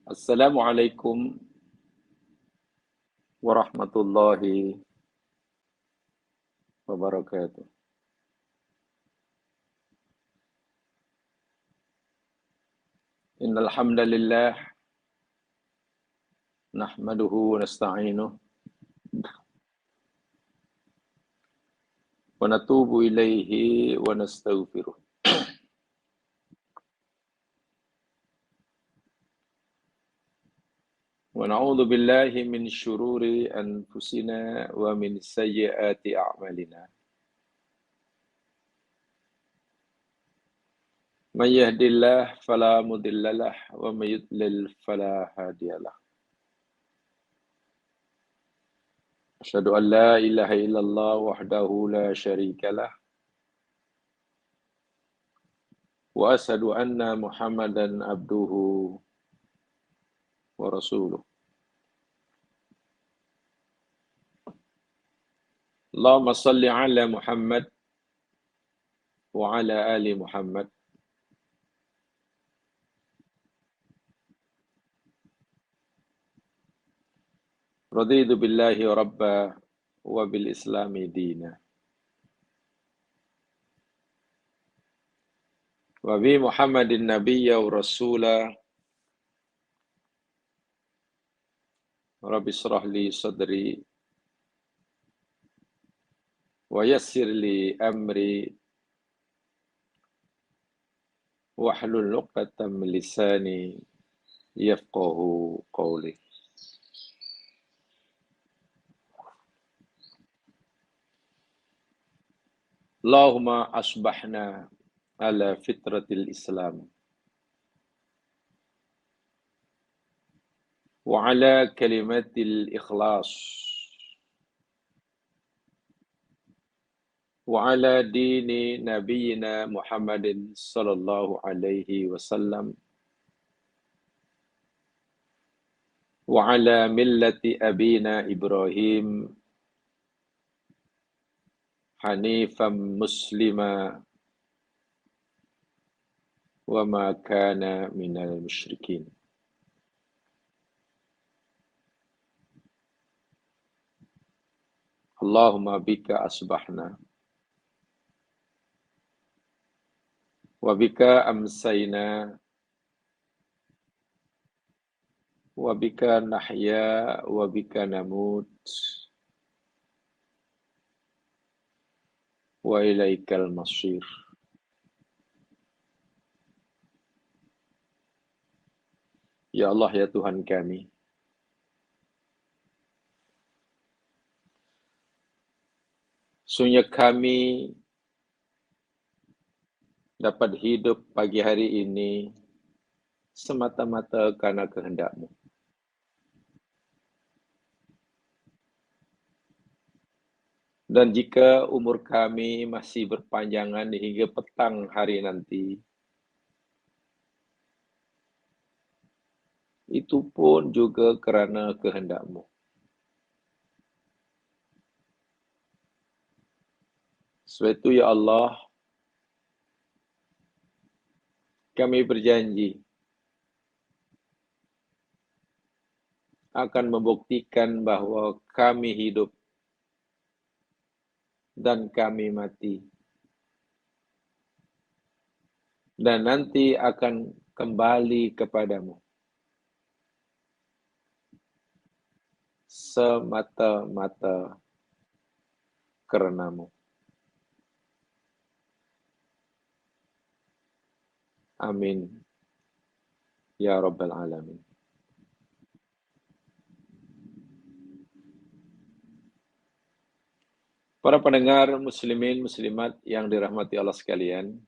Assalamualaikum warahmatullahi wabarakatuh. Innal hamdalillah nahmaduhu wa nasta'inuhu wa natubu ilaihi wa nastaghfiruh. Wa na'udzu billahi min syururi anfusina wa min sayyiati a'malina. Man yahdihillahu fala mudhillalah wa may yudlil fala hadiyalah. Asyhadu an la ilaha illallah wahdahu la syarikalah wa asyhadu anna Muhammadan abduhu wa rasuluh. Allahumma salli ala Muhammad wa ala ali Muhammad. Raditu billahi rabba wa bil islami dina. Wa bi Muhammadin nabiyya wa rasula. Rabbi shrah li sadri wa yassir li amri wahlul 'uqdatam min lisani yafqahu qawli. Allahumma asbahna ala fitratil Islam wa ala kalimatil ikhlas wa ala dini nabiyyina Muhammadin sallallahu alaihi wasallam wa ala millati abina Ibrahim hanifan muslima wa ma kana minal musyrikin. Allahumma bika asbahna wa bika amsayna wa bika nahya wa bika namut wa ilaikal masir. Ya Allah, ya Tuhan kami, sungguh kami dapat hidup pagi hari ini semata-mata karena kehendak-Mu. Dan jika umur kami masih berpanjangan hingga petang hari nanti, itu pun juga kerana kehendak-Mu. Sebab itu, ya Allah, kami berjanji akan membuktikan bahawa kami hidup dan kami mati. Dan nanti akan kembali kepadamu. Semata-mata karenamu. Amin. Ya Rabbal Alamin. Para pendengar muslimin muslimat yang dirahmati Allah sekalian,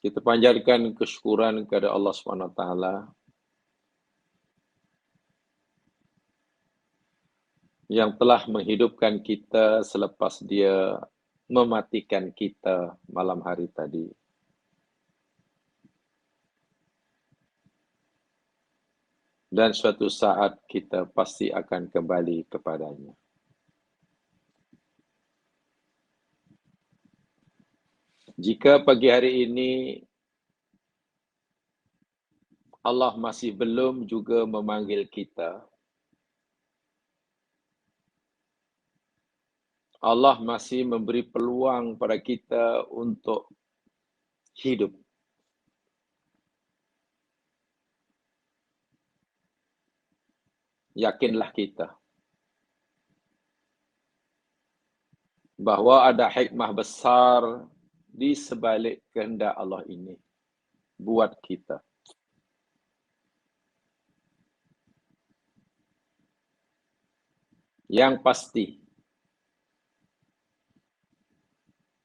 kita panjatkan kesyukuran kepada Allah SWT yang telah menghidupkan kita selepas Dia mematikan kita malam hari tadi. Dan suatu saat kita pasti akan kembali kepadanya. Jika pagi hari ini Allah masih belum juga memanggil kita, Allah masih memberi peluang pada kita untuk hidup. Yakinlah kita bahwa ada hikmah besar di sebalik kehendak Allah ini buat kita. Yang pasti,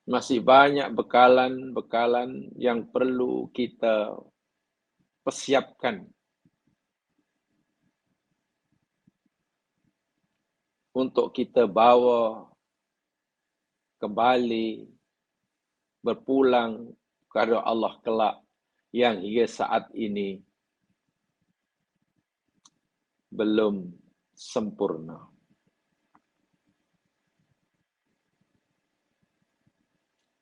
masih banyak bekalan-bekalan yang perlu kita persiapkan untuk kita bawa kembali berpulang kepada Allah kelak yang hingga saat ini belum sempurna.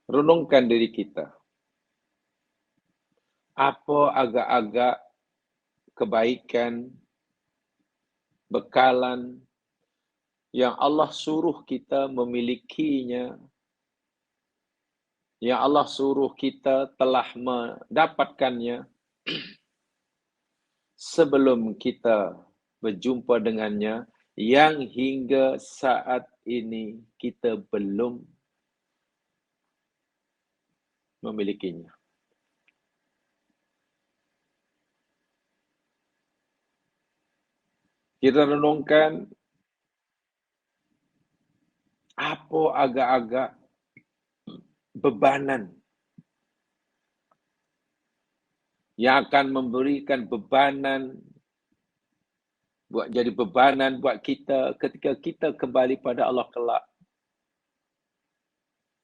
Renungkan diri kita. Apa agak-agak kebaikan, bekalan yang Allah suruh kita memilikinya, yang Allah suruh kita telah mendapatkannya sebelum kita berjumpa dengannya, yang hingga saat ini kita belum memilikinya. Kita renungkan apa agak-agak bebanan yang akan memberikan bebanan buat kita ketika kita kembali pada Allah kelak.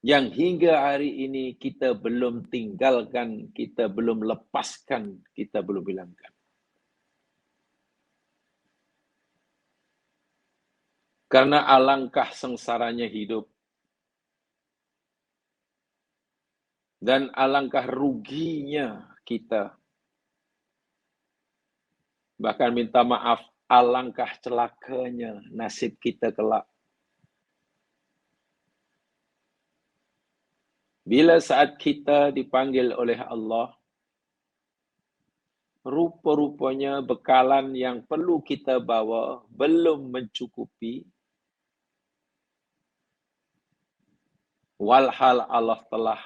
Yang hingga hari ini kita belum tinggalkan, kita belum lepaskan, kita belum hilangkan. Karena alangkah sengsaranya hidup. Dan alangkah ruginya kita. Bahkan minta maaf, alangkah celakanya nasib kita kelak. Bila saat kita dipanggil oleh Allah, rupa-rupanya bekalan yang perlu kita bawa belum mencukupi. Walhal Allah telah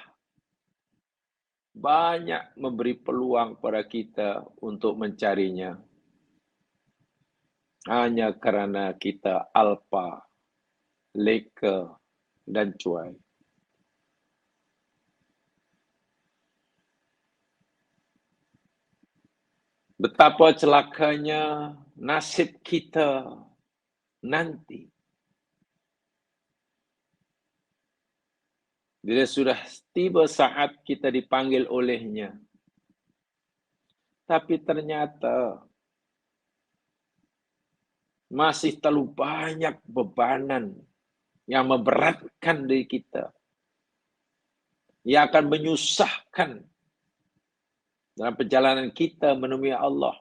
banyak memberi peluang pada kita untuk mencarinya. Hanya kerana kita alpa, leka, dan cuai. Betapa celakanya nasib kita nanti. Bila sudah tiba saat kita dipanggil olehnya. Tapi ternyata masih terlalu banyak bebanan yang memberatkan diri kita. Yang akan menyusahkan dalam perjalanan kita menemui Allah.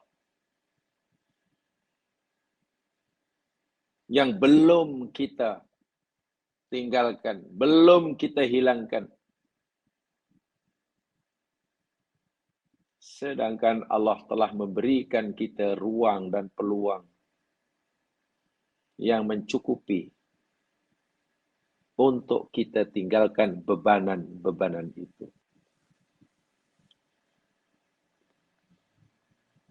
Yang belum kita tinggalkan, belum kita hilangkan. Sedangkan Allah telah memberikan kita ruang dan peluang yang mencukupi untuk kita tinggalkan bebanan-bebanan itu.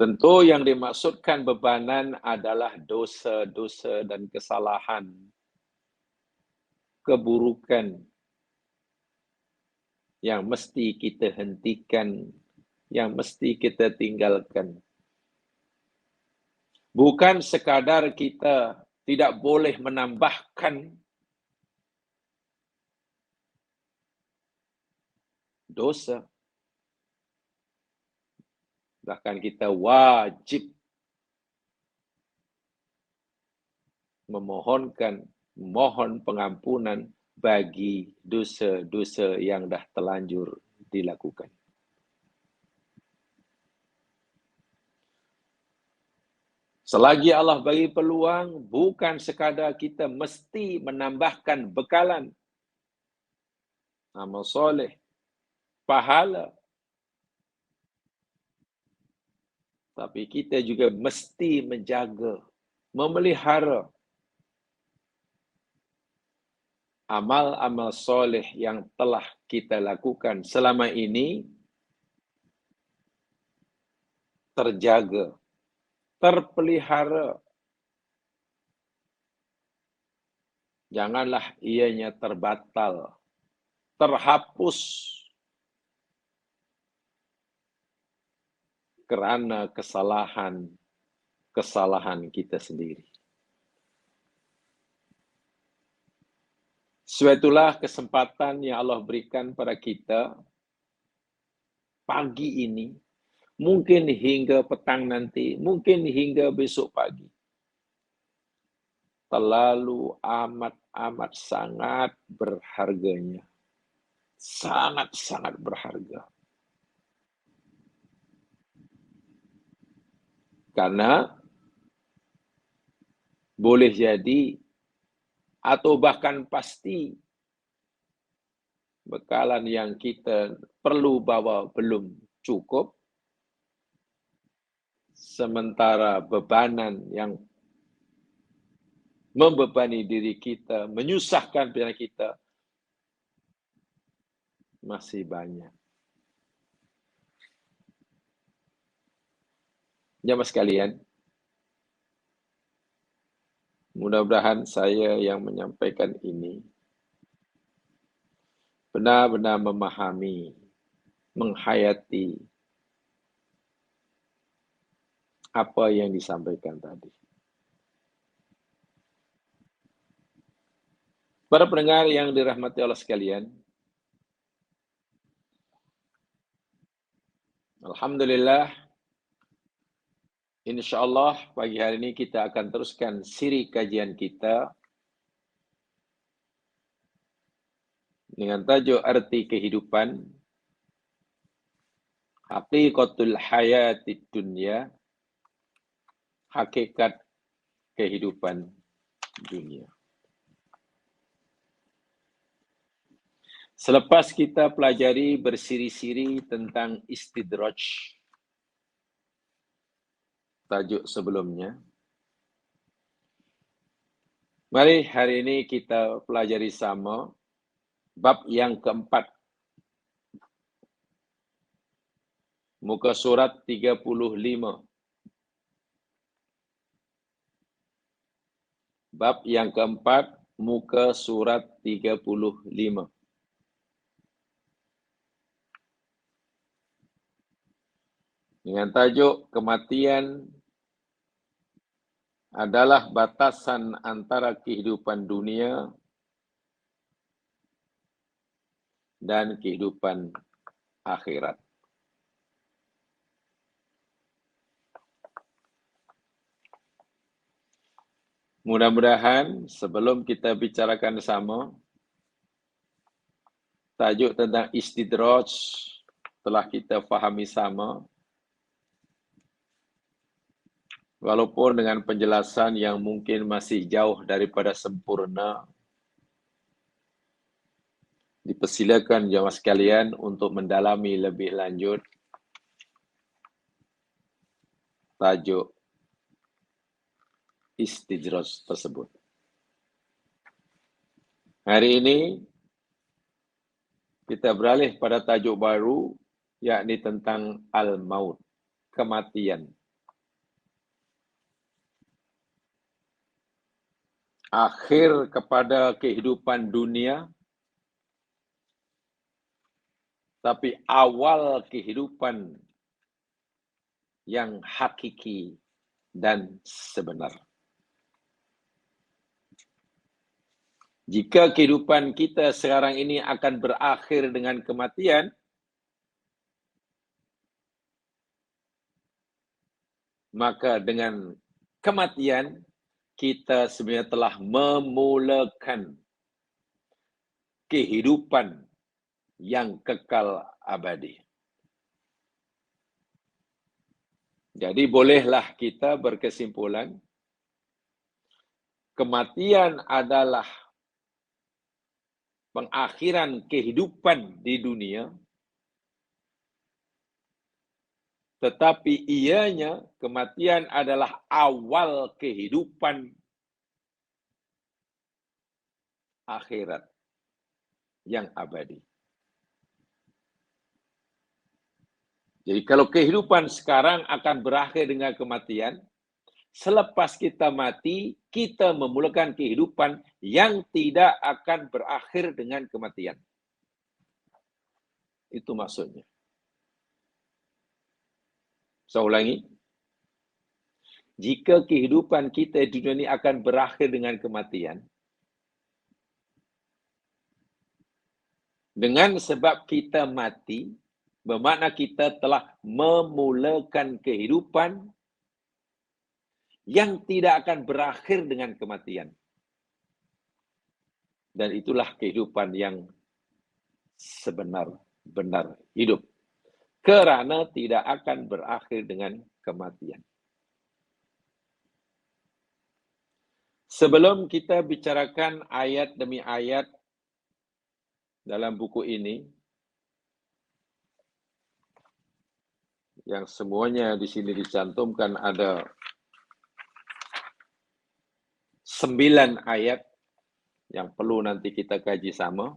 Tentu yang dimaksudkan bebanan adalah dosa-dosa dan kesalahan, keburukan yang mesti kita hentikan, yang mesti kita tinggalkan. Bukan sekadar kita tidak boleh menambahkan dosa. Bahkan kita wajib mohon pengampunan bagi dosa-dosa yang dah terlanjur dilakukan. Selagi Allah bagi peluang, bukan sekadar kita mesti menambahkan bekalan, amal soleh, pahala, tapi kita juga mesti menjaga, memelihara amal-amal soleh yang telah kita lakukan selama ini terjaga, terpelihara. Janganlah ianya terbatal, terhapus kerana kesalahan kita sendiri. Suatulah kesempatan yang Allah berikan pada kita pagi ini, mungkin hingga petang nanti, mungkin hingga besok pagi. Terlalu amat sangat berharganya. Sangat berharga. Karena boleh jadi atau bahkan pasti bekalan yang kita perlu bawa belum cukup, sementara bebanan yang membebani diri kita, menyusahkan pikiran kita, masih banyak. Jamaah sekalian, mudah-mudahan saya yang menyampaikan ini benar-benar memahami, menghayati apa yang disampaikan tadi. Para pendengar yang dirahmati Allah sekalian, alhamdulillah, insyaallah pagi hari ini kita akan teruskan siri kajian kita dengan tajuk arti kehidupan, haqiqatul hayatid dunya, hakikat kehidupan dunia. Selepas kita pelajari bersiri-siri tentang istidraj, tajuk sebelumnya, mari hari ini kita pelajari sama bab yang keempat. Muka surat 35. Bab yang keempat, muka surat 35. Dengan tajuk kematian adalah batasan antara kehidupan dunia dan kehidupan akhirat. Mudah-mudahan sebelum kita bicarakan sama, tajuk tentang istidraj telah kita fahami sama, walaupun dengan penjelasan yang mungkin masih jauh daripada sempurna. Dipersilakan jemaah sekalian untuk mendalami lebih lanjut tajuk istidraj tersebut. Hari ini kita beralih pada tajuk baru, yakni tentang al-maut, kematian. Akhir kepada kehidupan dunia, tapi awal kehidupan yang hakiki dan sebenar. Jika kehidupan kita sekarang ini akan berakhir dengan kematian, maka dengan kematian kita sebenarnya telah memulakan kehidupan yang kekal abadi. Jadi bolehlah kita berkesimpulan, kematian adalah pengakhiran kehidupan di dunia, tetapi ianya kematian adalah awal kehidupan akhirat yang abadi. Jadi kalau kehidupan sekarang akan berakhir dengan kematian, selepas kita mati, kita memulakan kehidupan yang tidak akan berakhir dengan kematian. Itu maksudnya. Saya ulangi. Jika kehidupan kita di dunia ini akan berakhir dengan kematian, dengan sebab kita mati, bermakna kita telah memulakan kehidupan yang tidak akan berakhir dengan kematian. Dan itulah kehidupan yang sebenar-benar hidup. Kerana tidak akan berakhir dengan kematian. Sebelum kita bicarakan ayat demi ayat dalam buku ini, yang semuanya di sini dicantumkan ada 9 ayat yang perlu nanti kita kaji sama.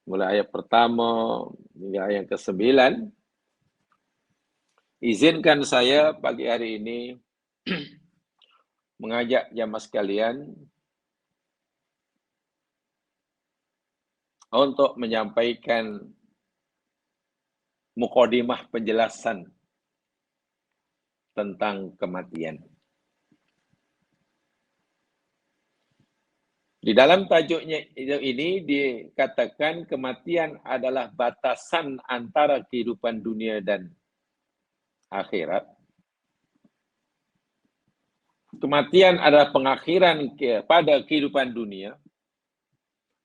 Mulai ayat pertama hingga ayat ke-9. Izinkan saya pagi hari ini mengajak jamaah sekalian untuk menyampaikan mukadimah penjelasan tentang kematian. Di dalam tajuknya ini dikatakan kematian adalah batasan antara kehidupan dunia dan akhirat. Kematian adalah pengakhiran pada kehidupan dunia.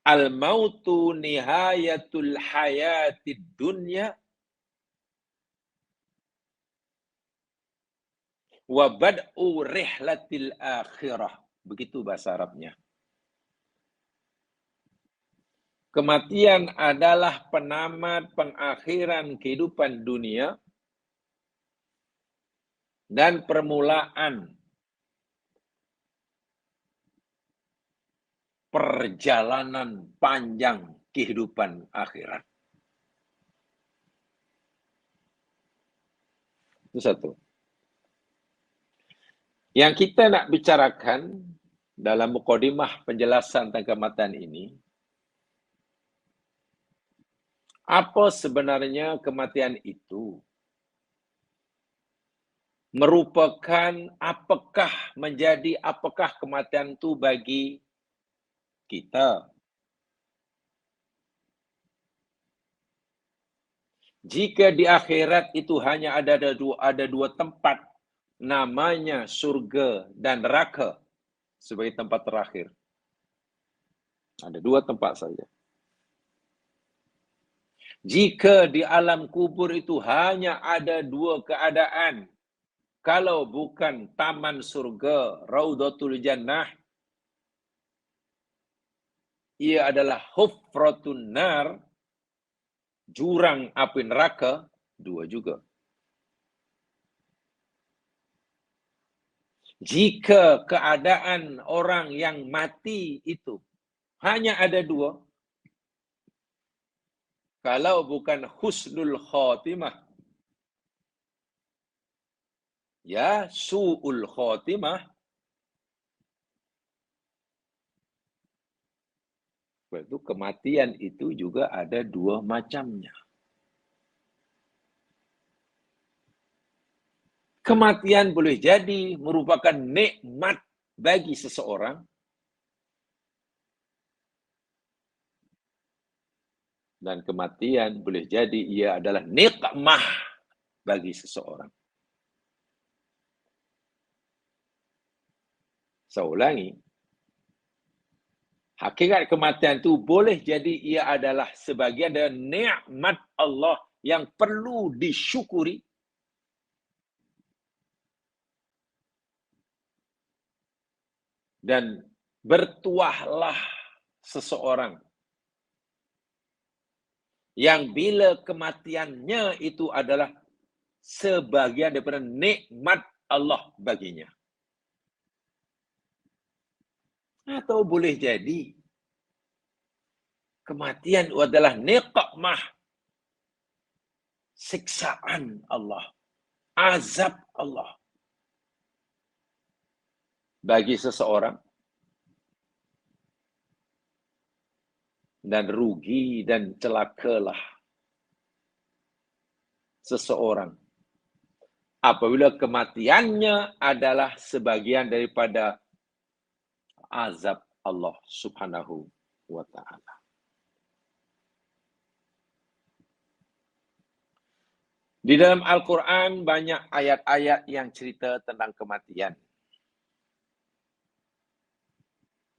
Al-mautu nihayatul hayatid dunya wa bad'u rihlatil akhirah. Begitu bahasa Arabnya. Kematian adalah penamat pengakhiran kehidupan dunia dan permulaan perjalanan panjang kehidupan akhirat. Itu satu. Yang kita nak bicarakan dalam mukadimah penjelasan tentang kematian ini, apa sebenarnya kematian itu? Merupakan apakah kematian itu bagi kita? Jika di akhirat itu hanya ada dua tempat, namanya surga dan neraka sebagai tempat terakhir. Ada 2 tempat saja. Jika di alam kubur itu hanya ada 2 keadaan, kalau bukan taman surga, Raudatul Jannah, ia adalah hufratun nar, jurang api neraka, 2 juga. Jika keadaan orang yang mati itu hanya ada 2, kalau bukan husnul khotimah, ya su'ul khotimah, itu kematian itu juga ada 2 macamnya. Kematian boleh jadi merupakan nikmat bagi seseorang, dan kematian boleh jadi ia adalah nikmah bagi seseorang. Saya ulangi, Hakikat kematian itu boleh jadi ia adalah sebagian dari nikmat Allah yang perlu disyukuri. Dan bertuahlah seseorang yang bila kematiannya itu adalah sebagian daripada nikmat Allah baginya. Atau boleh jadi kematian adalah niqmah, siksaan Allah, azab Allah bagi seseorang, dan rugi dan celakalah seseorang apabila kematiannya adalah sebagian daripada azab Allah Subhanahu wa ta'ala. Di dalam Al-Quran banyak ayat-ayat yang cerita tentang kematian.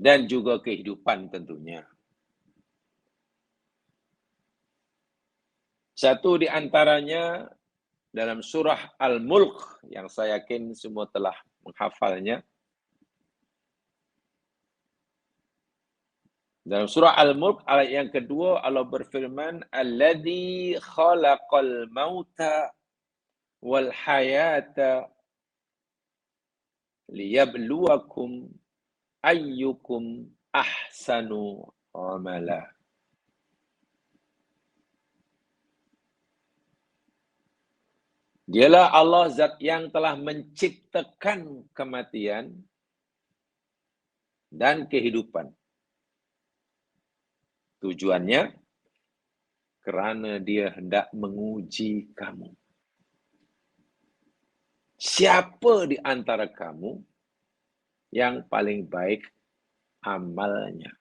Dan juga kehidupan tentunya. Satu di antaranya dalam surah Al-Mulk yang saya yakin semua telah menghafalnya. Dalam surah Al-Mulk ayat yang kedua Allah berfirman, "Alladzi khalaqal mauta wal hayata liyabluwakum ayyukum ahsanu amala." Dialah Allah zat yang telah menciptakan kematian dan kehidupan. Tujuannya kerana dia hendak menguji kamu. Siapa di antara kamu yang paling baik amalnya?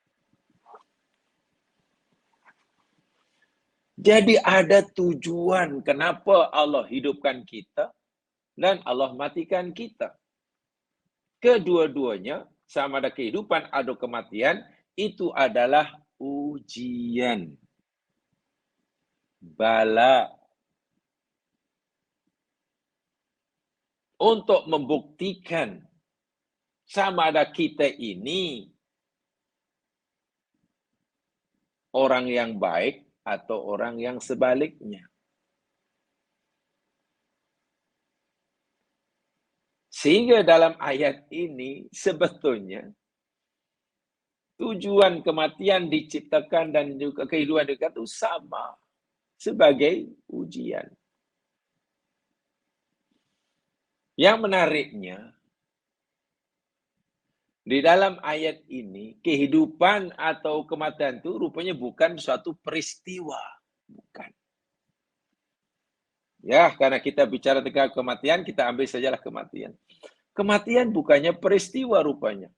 Jadi ada tujuan kenapa Allah hidupkan kita dan Allah matikan kita. Kedua-duanya, sama ada kehidupan atau kematian, itu adalah ujian. Bala. Untuk membuktikan sama ada kita ini orang yang baik atau orang yang sebaliknya. Sehingga dalam ayat ini sebetulnya tujuan kematian diciptakan dan juga kehidupan itu sama sebagai ujian. Yang menariknya, di dalam ayat ini, kehidupan atau kematian itu rupanya bukan suatu peristiwa. Bukan. Ya, karena kita bicara tentang kematian, kita ambil sajalah kematian. Kematian bukannya peristiwa rupanya.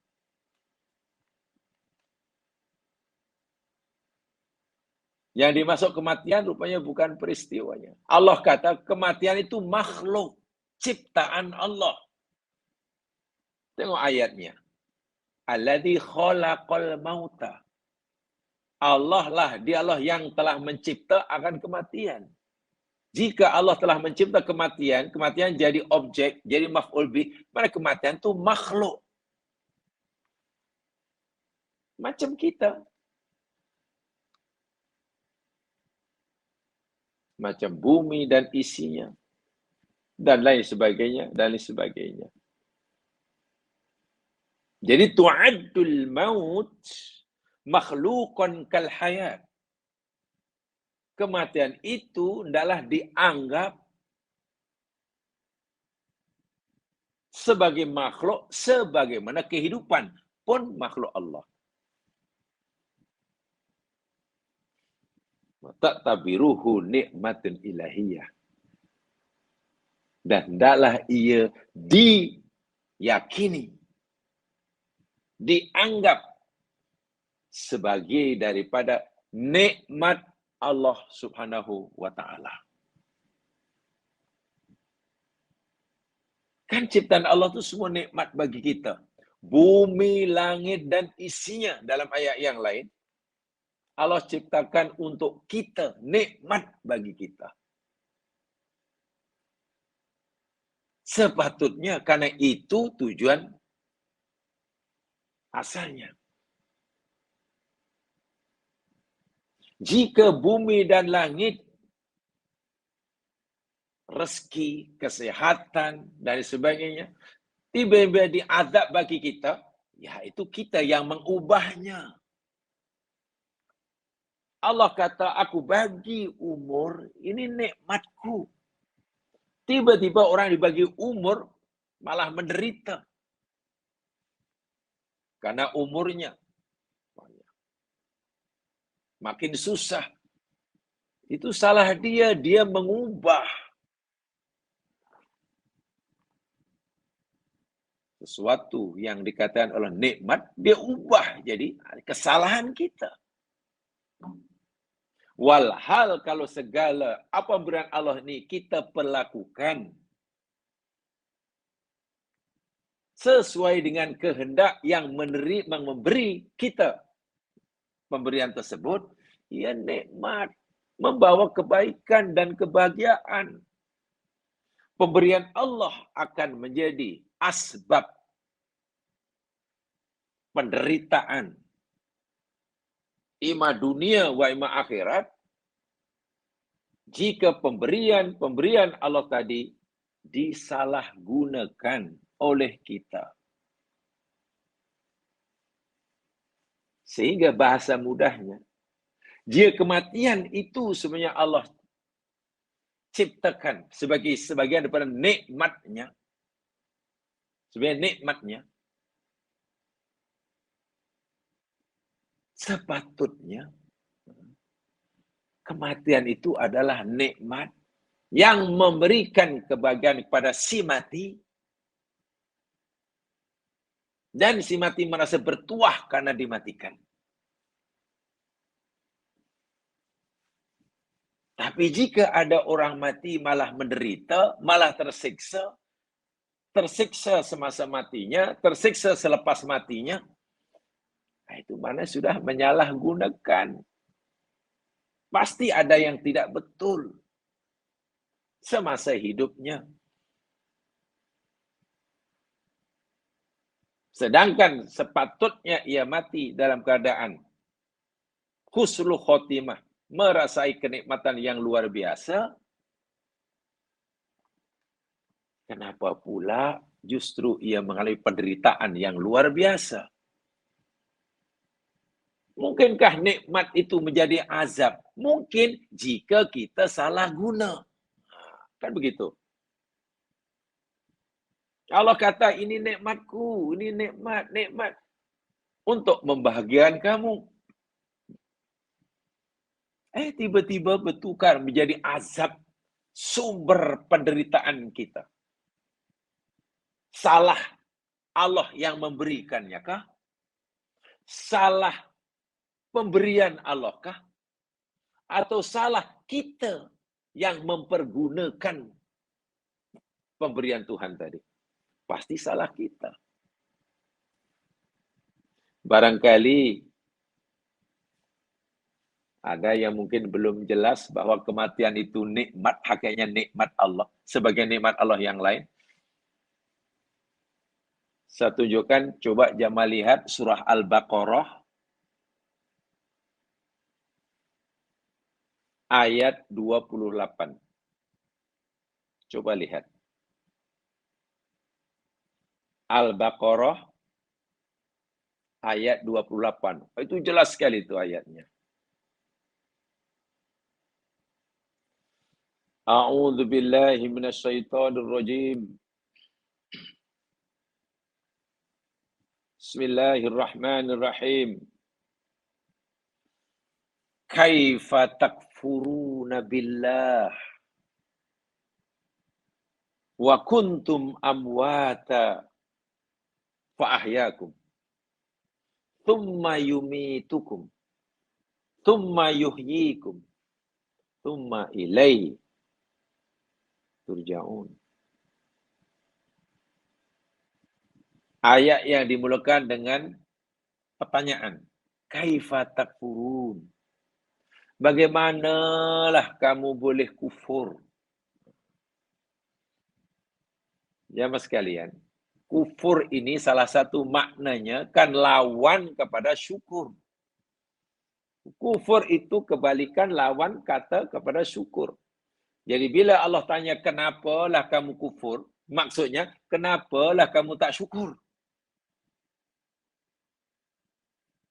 Yang dimasuk kematian rupanya bukan peristiwanya. Allah kata kematian itu makhluk, ciptaan Allah. Tengok ayatnya. Alladzi khalaqal mauta. Allah lah, dialah yang telah mencipta akan kematian. Jika Allah telah mencipta kematian, kematian jadi objek, jadi maf'ul bih, maka kematian itu makhluk. Macam kita. Macam bumi dan isinya. Dan lain sebagainya, dan lain sebagainya. Jadi tu'addul maut makhluqan kal hayat. Kematian itu adalah dianggap sebagai makhluk sebagaimana kehidupan pun makhluk Allah. Ta'tabiruhu nikmatun ilahiyah. Dan hendaklah ia diyakini, dianggap sebagai daripada nikmat Allah Subhanahu wa ta'ala. Kan ciptaan Allah itu semua nikmat bagi kita. bumi, langit, dan isinya dalam ayat yang lain, Allah ciptakan untuk kita, nikmat bagi kita. Sepatutnya karena itu tujuan asalnya. Jika bumi dan langit, rezeki, kesehatan, dan sebagainya, tiba-tiba diazab bagi kita, ya itu kita yang mengubahnya. Allah kata, aku bagi umur, ini nikmatku. Tiba-tiba orang dibagi umur, malah menderita. Karena umurnya makin susah. Itu salah dia, dia mengubah sesuatu yang dikatakan oleh nikmat, dia ubah jadi kesalahan kita. Walhal kalau segala apa pemberian Allah ini kita perlakukan sesuai dengan kehendak yang memberi kita pemberian tersebut, ia nikmat, membawa kebaikan dan kebahagiaan. Pemberian Allah akan menjadi asbab penderitaan ima dunia wa ima akhirat jika pemberian Allah tadi disalahgunakan oleh kita. Sehingga bahasa mudahnya, jika kematian itu sebenarnya Allah ciptakan sebagai sebagian daripada nikmatnya, sebagai nikmatnya, sepatutnya kematian itu adalah nikmat yang memberikan kebahagiaan kepada si mati, dan si mati merasa bertuah karena dimatikan. Tapi jika ada orang mati malah menderita, malah tersiksa semasa matinya, tersiksa selepas matinya, nah itu mana sudah menyalahgunakan. Pasti ada yang tidak betul semasa hidupnya. Sedangkan sepatutnya ia mati dalam keadaan husnul khotimah, merasai kenikmatan yang luar biasa. Kenapa pula justru ia mengalami penderitaan yang luar biasa? Mungkinkah nikmat itu menjadi azab? Mungkin jika kita salah guna. Kan begitu. Allah kata ini nikmatku, ini nikmat untuk membahagiakan kamu. Tiba-tiba bertukar menjadi azab, sumber penderitaan kita. Salah Allah yang memberikannya kah? Salah pemberian Allah kah? Atau salah kita yang mempergunakan pemberian Tuhan tadi? Pasti salah kita. Barangkali ada yang mungkin belum jelas bahwa kematian itu nikmat, hakikatnya nikmat Allah, sebagai nikmat Allah yang lain. Saya tunjukkan, coba jamaah lihat surah Al-Baqarah ayat 28. Coba lihat. Al-Baqarah ayat 28. Itu jelas sekali itu ayatnya. A'udzu billahi minasyaitonir rajim. Bismillahirrahmanirrahim. Kaifa takfuruna billah wa kuntum amwata fa ahyakum thumma yumitukum thumma yuhyikum thumma ilaihi turja'un. Ayat yang dimulakan dengan pertanyaan. Kaifa takfurun? Bagaimanalah kamu boleh kufur? Jamaah sekalian, kufur ini salah satu maknanya kan lawan kepada syukur. Kufur itu kebalikan lawan kata kepada syukur. Jadi bila Allah tanya kenapalah kamu kufur, maksudnya kenapalah kamu tak syukur?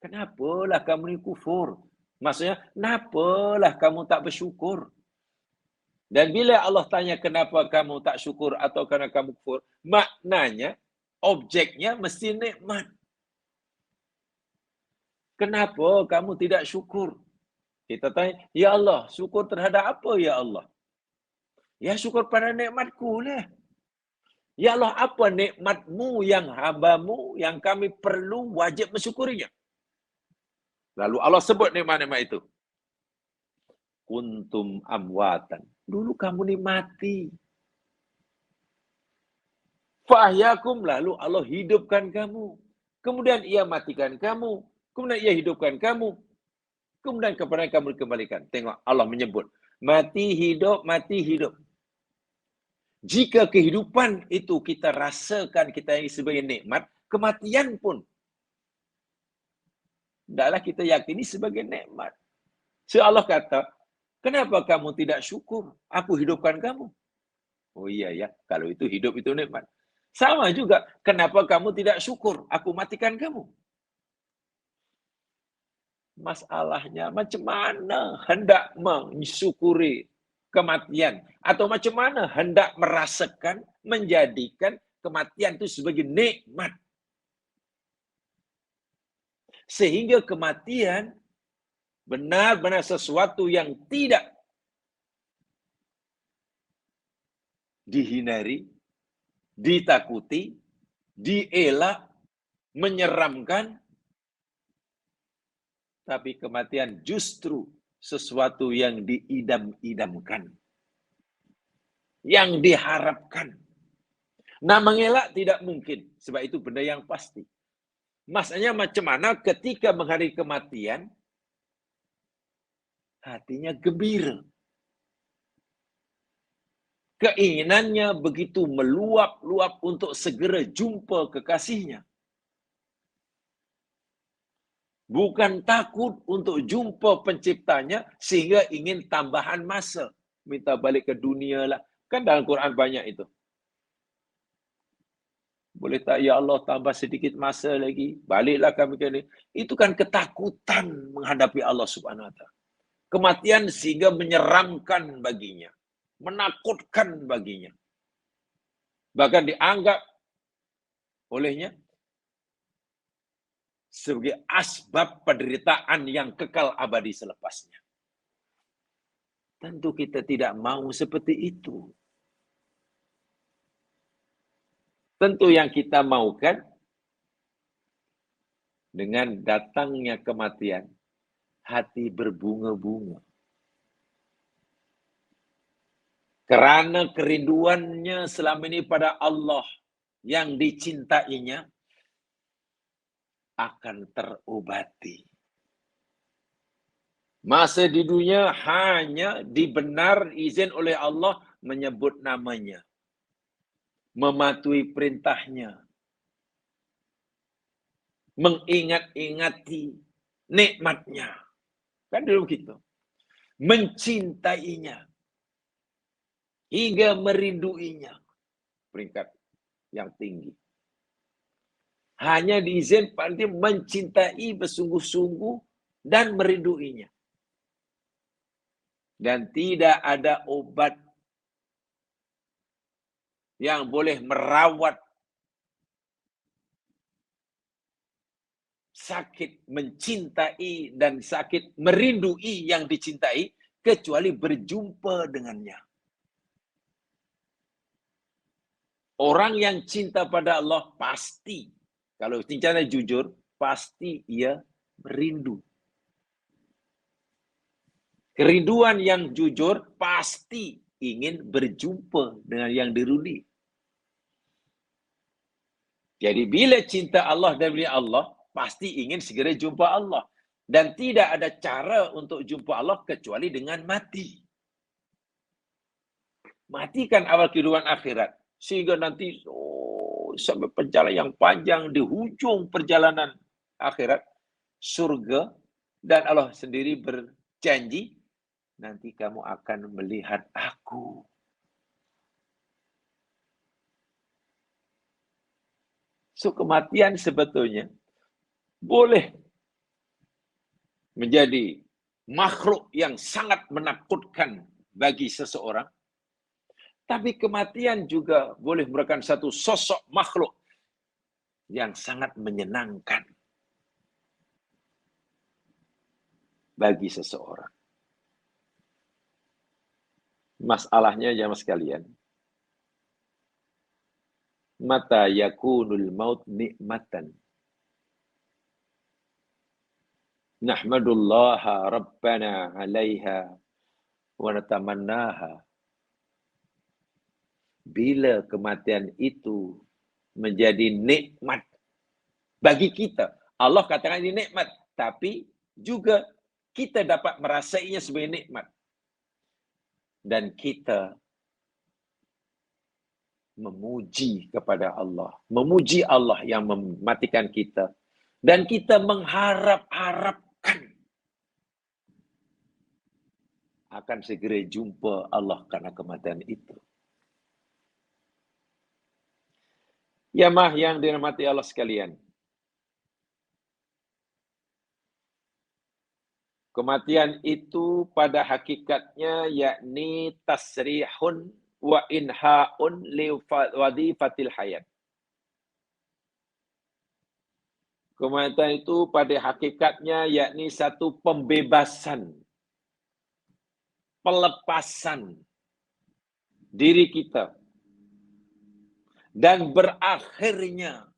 Kenapalah kamu ni kufur? Maksudnya, kenapalah kamu tak bersyukur? Dan bila Allah tanya kenapa kamu tak syukur atau kerana kamu kufur, maknanya, objeknya mesti nikmat. Kenapa kamu tidak syukur? Kita tanya, Ya Allah, syukur terhadap apa Ya Allah? Ya syukur pada nikmatku lah. Ya Allah, apa nikmatmu yang hambamu yang kami perlu wajib mensyukurinya? Lalu Allah sebut nikmat-nikmat itu. Kuntum amwatan. Dulu kamu ni mati. Fahyakum, lalu Allah hidupkan kamu. Kemudian ia matikan kamu. Kemudian ia hidupkan kamu. Kemudian kepada kamu dikembalikan. Tengok Allah menyebut. Mati, hidup, mati, hidup. Jika kehidupan itu kita rasakan kita ini sebagai nikmat, kematian pun hendaklah kita yakini sebagai nikmat. So Allah kata, kenapa kamu tidak syukur? Aku hidupkan kamu. Oh iya ya, kalau itu hidup itu nikmat. Sama juga, kenapa kamu tidak syukur? Aku matikan kamu. Masalahnya macam mana hendak mensyukuri kematian atau macam mana hendak merasakan menjadikan kematian itu sebagai nikmat. Sehingga kematian benar-benar sesuatu yang tidak dihindari, ditakuti, dielak, menyeramkan, tapi kematian justru sesuatu yang diidam-idamkan, yang diharapkan. Nah, mengelak tidak mungkin, sebab itu benda yang pasti. Maksudnya macam mana ketika menghadapi kematian, hatinya gembira. Keinginannya begitu meluap-luap untuk segera jumpa kekasihnya. Bukan takut untuk jumpa penciptanya sehingga ingin tambahan masa. Minta balik ke dunia lah. Kan dalam Quran banyak itu. Boleh tak, Ya Allah, tambah sedikit masa lagi. Baliklah kami ke ini. Itu kan ketakutan menghadapi Allah Subhanahu Wa Taala. Kematian sehingga menyeramkan baginya. Menakutkan baginya. Bahkan dianggap olehnya sebagai asbab penderitaan yang kekal abadi selepasnya. Tentu kita tidak mau seperti itu. Tentu yang kita maukan dengan datangnya kematian, hati berbunga-bunga. Kerana kerinduannya selama ini pada Allah yang dicintainya akan terobati. Masa di dunia hanya dibenar izin oleh Allah menyebut namanya. Mematuhi perintahnya. Mengingat-ingati nikmatnya. Kan dulu begitu. Mencintainya. Hingga merinduinya. Peringkat yang tinggi. Hanya diizinkan mencintai bersungguh-sungguh dan merinduinya. Dan tidak ada obat yang boleh merawat sakit mencintai dan sakit merindui yang dicintai kecuali berjumpa dengannya. Orang yang cinta pada Allah pasti, kalau cincanya jujur, pasti ia merindu. Kerinduan yang jujur pasti ingin berjumpa dengan yang dirindu. Jadi bila cinta Allah dan beli Allah, pasti ingin segera jumpa Allah. Dan tidak ada cara untuk jumpa Allah kecuali dengan mati. Mati kan awal kehidupan akhirat. Sehingga nanti sampai perjalanan yang panjang di hujung perjalanan akhirat, surga, dan Allah sendiri berjanji, nanti kamu akan melihat aku. So, kematian sebetulnya boleh menjadi makhluk yang sangat menakutkan bagi seseorang, tapi kematian juga boleh merupakan satu sosok makhluk yang sangat menyenangkan bagi seseorang. Masalahnya jamaah sekalian, mata yakunul maut nikmatan. Nahmadullaha rabbana 'alaiha wa natamannaha. Bila kematian itu menjadi nikmat bagi kita. Allah katakan ini nikmat, tapi juga kita dapat merasainya sebagai nikmat. Dan kita memuji kepada Allah. Memuji Allah yang mematikan kita. Dan kita mengharap-harapkan akan segera jumpa Allah karena kematian itu. Jamaah yang dirahmati Allah sekalian. Kematian itu pada hakikatnya yakni tasrihun wa inhaun li wadifatil hayat. Kematian itu pada hakikatnya yakni satu pembebasan, pelepasan diri kita dan berakhirnya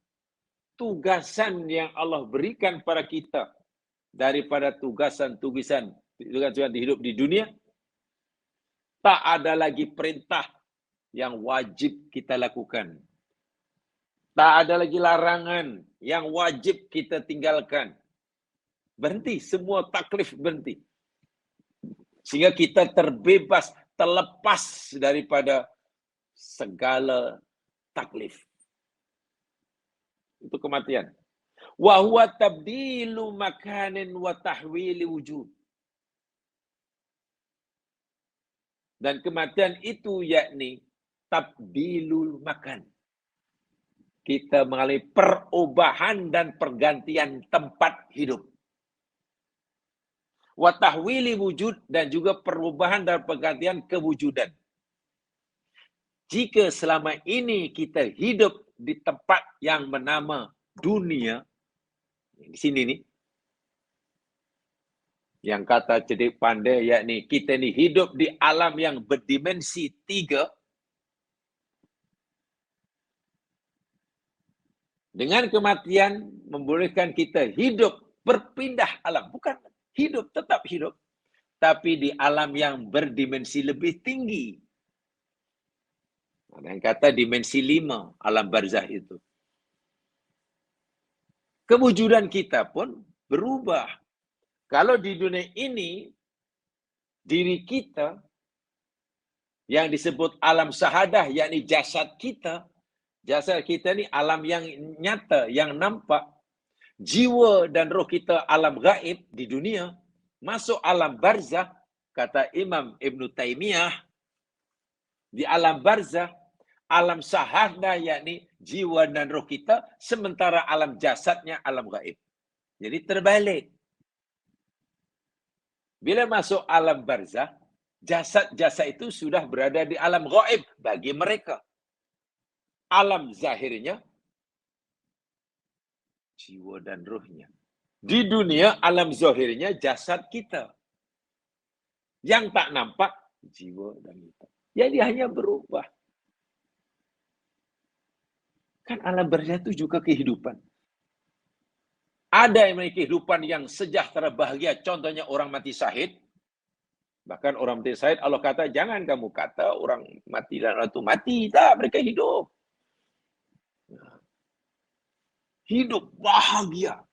tugasan yang Allah berikan pada kita daripada tugasan-tugasan hidup di dunia. Tak ada lagi perintah yang wajib kita lakukan. Tak ada lagi larangan yang wajib kita tinggalkan. Berhenti, semua taklif berhenti. Sehingga kita terbebas, terlepas daripada segala taklif. Itu kematian. Wa huwa tabdilu makanin wa tahwili wujud. Dan kematian itu yakni tabdilul makan. Kita mengalami perubahan dan pergantian tempat hidup. Wa tahwili wujud, dan juga perubahan dan pergantian kewujudan. Jika selama ini kita hidup di tempat yang bernama dunia, di sini nih, yang kata cerdik pandai yakni kita ni hidup di alam yang berdimensi 3. Dengan kematian membolehkan kita hidup berpindah alam. Bukan hidup, tetap hidup. Tapi di alam yang berdimensi lebih tinggi. Ada yang kata dimensi 5, alam barzah itu. Kewujudan kita pun berubah. Kalau di dunia ini, diri kita yang disebut alam syahadah, yakni jasad kita ni alam yang nyata, yang nampak. Jiwa dan roh kita alam gaib di dunia. Masuk alam barzah, kata Imam Ibn Taymiyah, di alam barzah, alam syahadah yakni jiwa dan roh kita, sementara alam jasadnya alam gaib. Jadi terbalik. Bila masuk alam barzah, jasad-jasad itu sudah berada di alam gaib bagi mereka. Alam zahirnya, jiwa dan rohnya. Di dunia, alam zahirnya jasad kita. Yang tak nampak, jiwa dan kita. Jadi hanya berubah. Kan alam barzah itu juga kehidupan. Ada yang memiliki kehidupan yang sejahtera bahagia. Contohnya orang mati syahid. Bahkan orang mati syahid, Allah kata, jangan kamu kata orang mati dan orang itu mati. Tak, mereka hidup. hidup bahagia.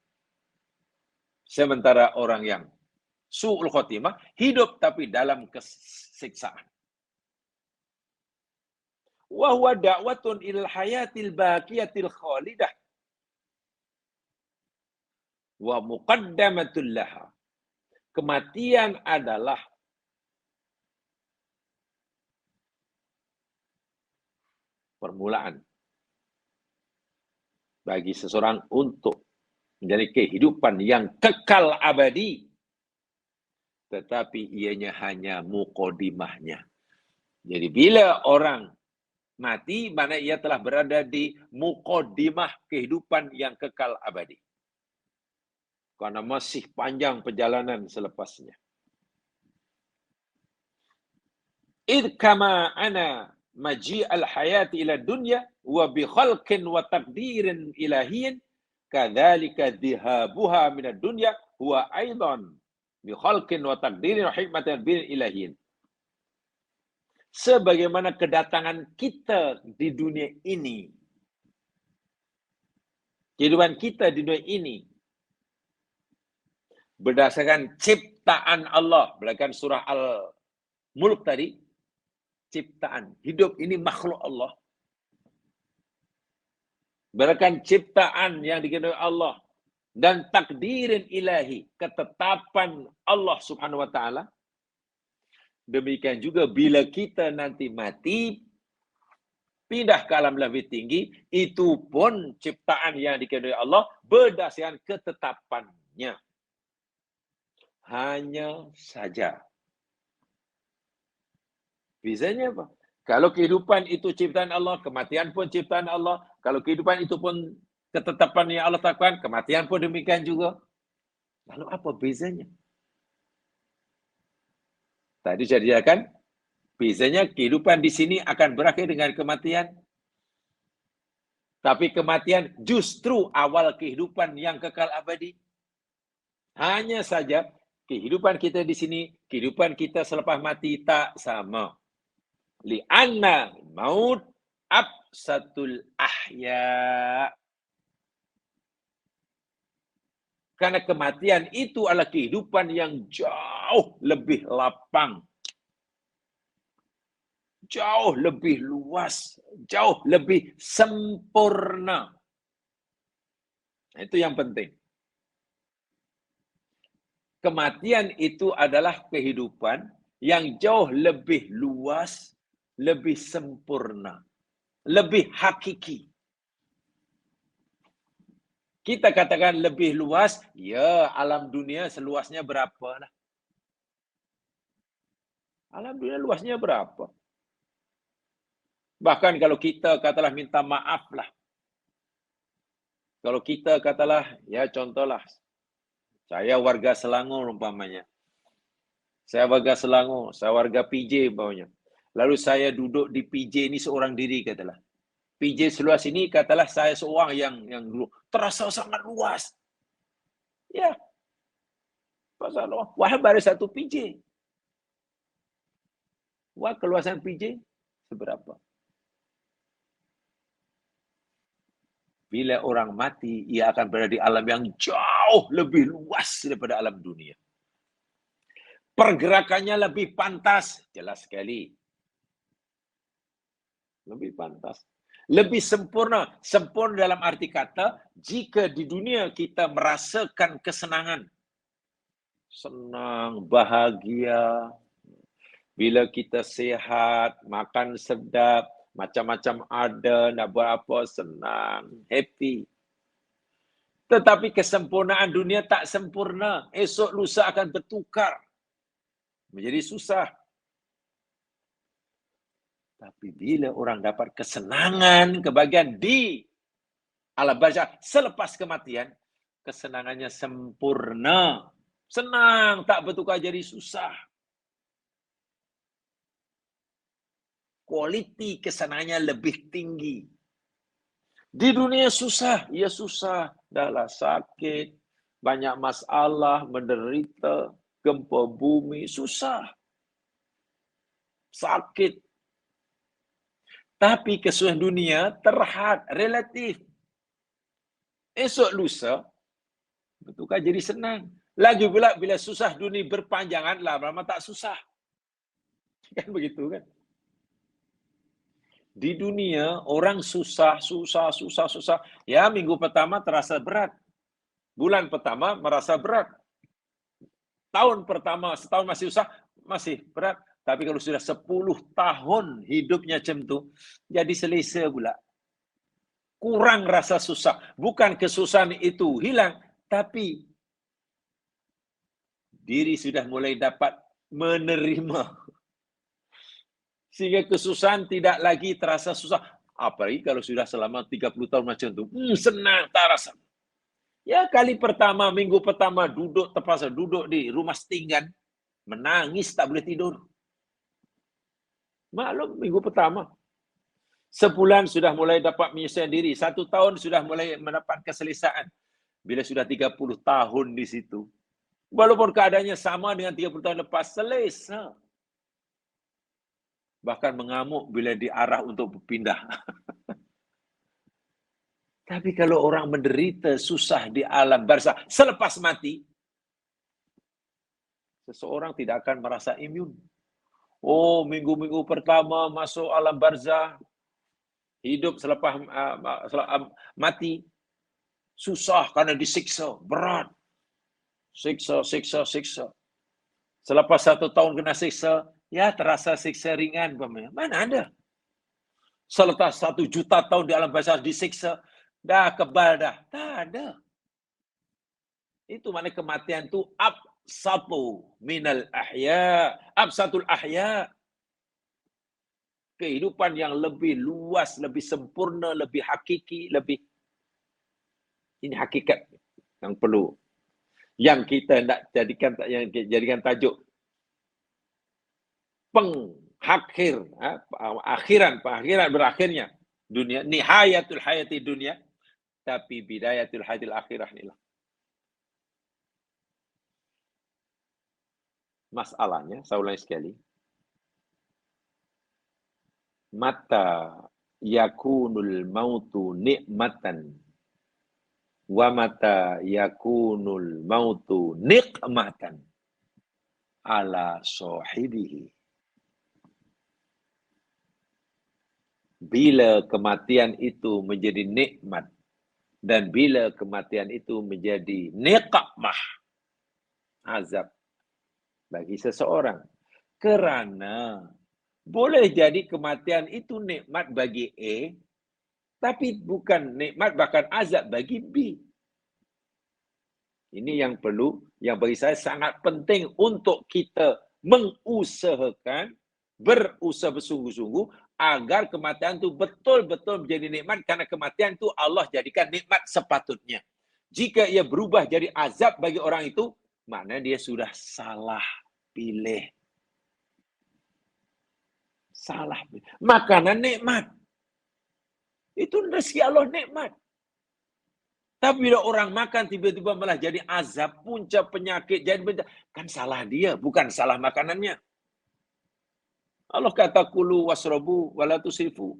Sementara orang yang su'ul khotimah, hidup tapi dalam kesiksaan. Wa huwa da'watun ilal hayatil baqiyatil khalidah. Wa muqaddamatul laha. Kematian adalah permulaan bagi seseorang untuk menjadi kehidupan yang kekal abadi. Tetapi ianya hanya muqaddimahnya. Jadi bila orang mati, mana ia telah berada di muqaddimah kehidupan yang kekal abadi. Karena masih panjang perjalanan selepasnya. Idh kama ana maji al-hayati ila dunya wa bi khalqin wa taqdirin ilahiyin kadzalika dhihabuha min ad-dunya huwa aidan bi khalqin wa taqdirin wa hikmatin bil ilahiyin. Sebagaimana kedatangan kita di dunia ini, kehidupan kita di dunia ini berdasarkan ciptaan Allah, berdasarkan surah Al-Mulk tadi, ciptaan. Hidup ini makhluk Allah. Berdasarkan ciptaan yang dikehendaki Allah dan takdirin ilahi, ketetapan Allah Subhanahu wa taala. Demikian juga bila kita nanti mati, pindah ke alam lebih tinggi, itu pun ciptaan yang dikehendaki Allah berdasarkan ketetapannya. Hanya saja. Bezanya apa? Kalau kehidupan itu ciptaan Allah, kematian pun ciptaan Allah. Kalau kehidupan itu pun ketetapan yang Allah tetapkan, kematian pun demikian juga. Lalu apa bezanya? Tadi saya jelaskan, bezanya kehidupan di sini akan berakhir dengan kematian. Tapi kematian justru awal kehidupan yang kekal abadi. Hanya saja kehidupan kita di sini, kehidupan kita selepas mati tak sama. Li'anna maut absatul ahya. Karena kematian itu adalah kehidupan yang jauh lebih lapang. Jauh lebih luas. Jauh lebih sempurna. Itu yang penting. Kematian itu adalah kehidupan yang jauh lebih luas, lebih sempurna, lebih hakiki. Kita katakan lebih luas, ya alam dunia seluasnya berapa lah. Alam dunia luasnya berapa? Bahkan kalau kita katalah minta maaf lah. Kalau kita katalah, ya contohlah, saya warga Selangor umpamanya. Saya warga Selangor, saya warga PJ umpamanya. Lalu saya duduk di PJ ini seorang diri katalah. PJ seluas ini katalah saya seorang yang dulu terasa sangat luas. Ya. Pasal wah baru satu PJ. Wah keluasan PJ seberapa? Bila orang mati, ia akan berada di alam yang jauh lebih luas daripada alam dunia. Pergerakannya lebih pantas, jelas sekali. Lebih pantas. Lebih sempurna. Sempurna dalam arti kata, jika di dunia kita merasakan kesenangan. Senang, bahagia. Bila kita sehat, makan sedap, macam-macam ada, nak buat apa, senang, happy. Tetapi kesempurnaan dunia tak sempurna. Esok lusa akan bertukar. Menjadi susah. Tapi bila orang dapat kesenangan, kebahagiaan di alam barzakh selepas kematian, kesenangannya sempurna. Senang, tak bertukar jadi susah. Kualiti kesenangannya lebih tinggi. Di dunia susah, ya susah. Dahlah sakit, banyak masalah, menderita, gempa bumi, susah. Sakit. Tapi kesusahan dunia terhad, relatif. Esok lusa, bertukar jadi senang. Lagi pula bila susah dunia berpanjangan, lama-lama tak susah. Kan begitu kan? Di dunia, orang susah. Ya, minggu pertama terasa berat. Bulan pertama merasa berat. Tahun pertama, setahun masih susah, masih berat. Tapi kalau sudah 10 tahun hidupnya macam tu, jadi selesa pula. Kurang rasa susah. Bukan kesusahan itu hilang, tapi diri sudah mulai dapat menerima. Sehingga kesusahan tidak lagi terasa susah. Apalagi kalau sudah selama 30 tahun macam tu. Senang tak rasa. Ya, kali pertama, minggu pertama terpaksa duduk di rumah setinggan, menangis tak boleh tidur. Maklum minggu pertama. Sebulan sudah mulai dapat menyelesaikan diri. 1 tahun sudah mulai mendapat keselesaan. Bila sudah 30 tahun di situ. Walaupun keadaannya sama dengan 30 tahun lepas, selesa. Bahkan mengamuk bila diarah untuk berpindah. Tapi kalau orang menderita susah di alam barzah selepas mati, seseorang tidak akan merasa imun. Oh, minggu-minggu pertama masuk alam barzah, hidup selepas mati, susah karena disiksa, berat. Siksa. Selepas 1 tahun kena siksa, ya terasa siksa ringan. Mana ada? Selepas 1 juta tahun di alam barzah disiksa, dah kebal dah. Tak ada. Itu makna kematian tu absatu minal ahya. Absatul ahya. Kehidupan yang lebih luas, lebih sempurna, lebih hakiki, lebih... Ini hakikat yang perlu. Yang kita nak jadikan tajuk akhiran berakhirnya dunia, nihayatul hayati dunia, tapi bidayatul hayatil akhirah inilah. Masalahnya, saya ulangi sekali. Mata yakunul mautu nikmatan wa mata yakunul mautu nikmatan ala sahibihi. Bila kematian itu menjadi nikmat dan bila kematian itu menjadi niqmah, azab bagi seseorang. Kerana boleh jadi kematian itu nikmat bagi A, tapi bukan nikmat bahkan azab bagi B. Ini yang perlu, yang bagi saya sangat penting untuk kita mengusahakan, berusaha bersungguh-sungguh agar kematian itu betul-betul menjadi nikmat, karena kematian itu Allah jadikan nikmat sepatutnya. Jika ia berubah jadi azab bagi orang itu, maknanya dia sudah salah pilih. Salah pilih. Makanan nikmat. Itu rezeki Allah nikmat. Tapi bila orang makan tiba-tiba malah jadi azab, punca penyakit, jadi kan salah dia, bukan salah makanannya. Allah kata kulu wasrobu wala tusrifu.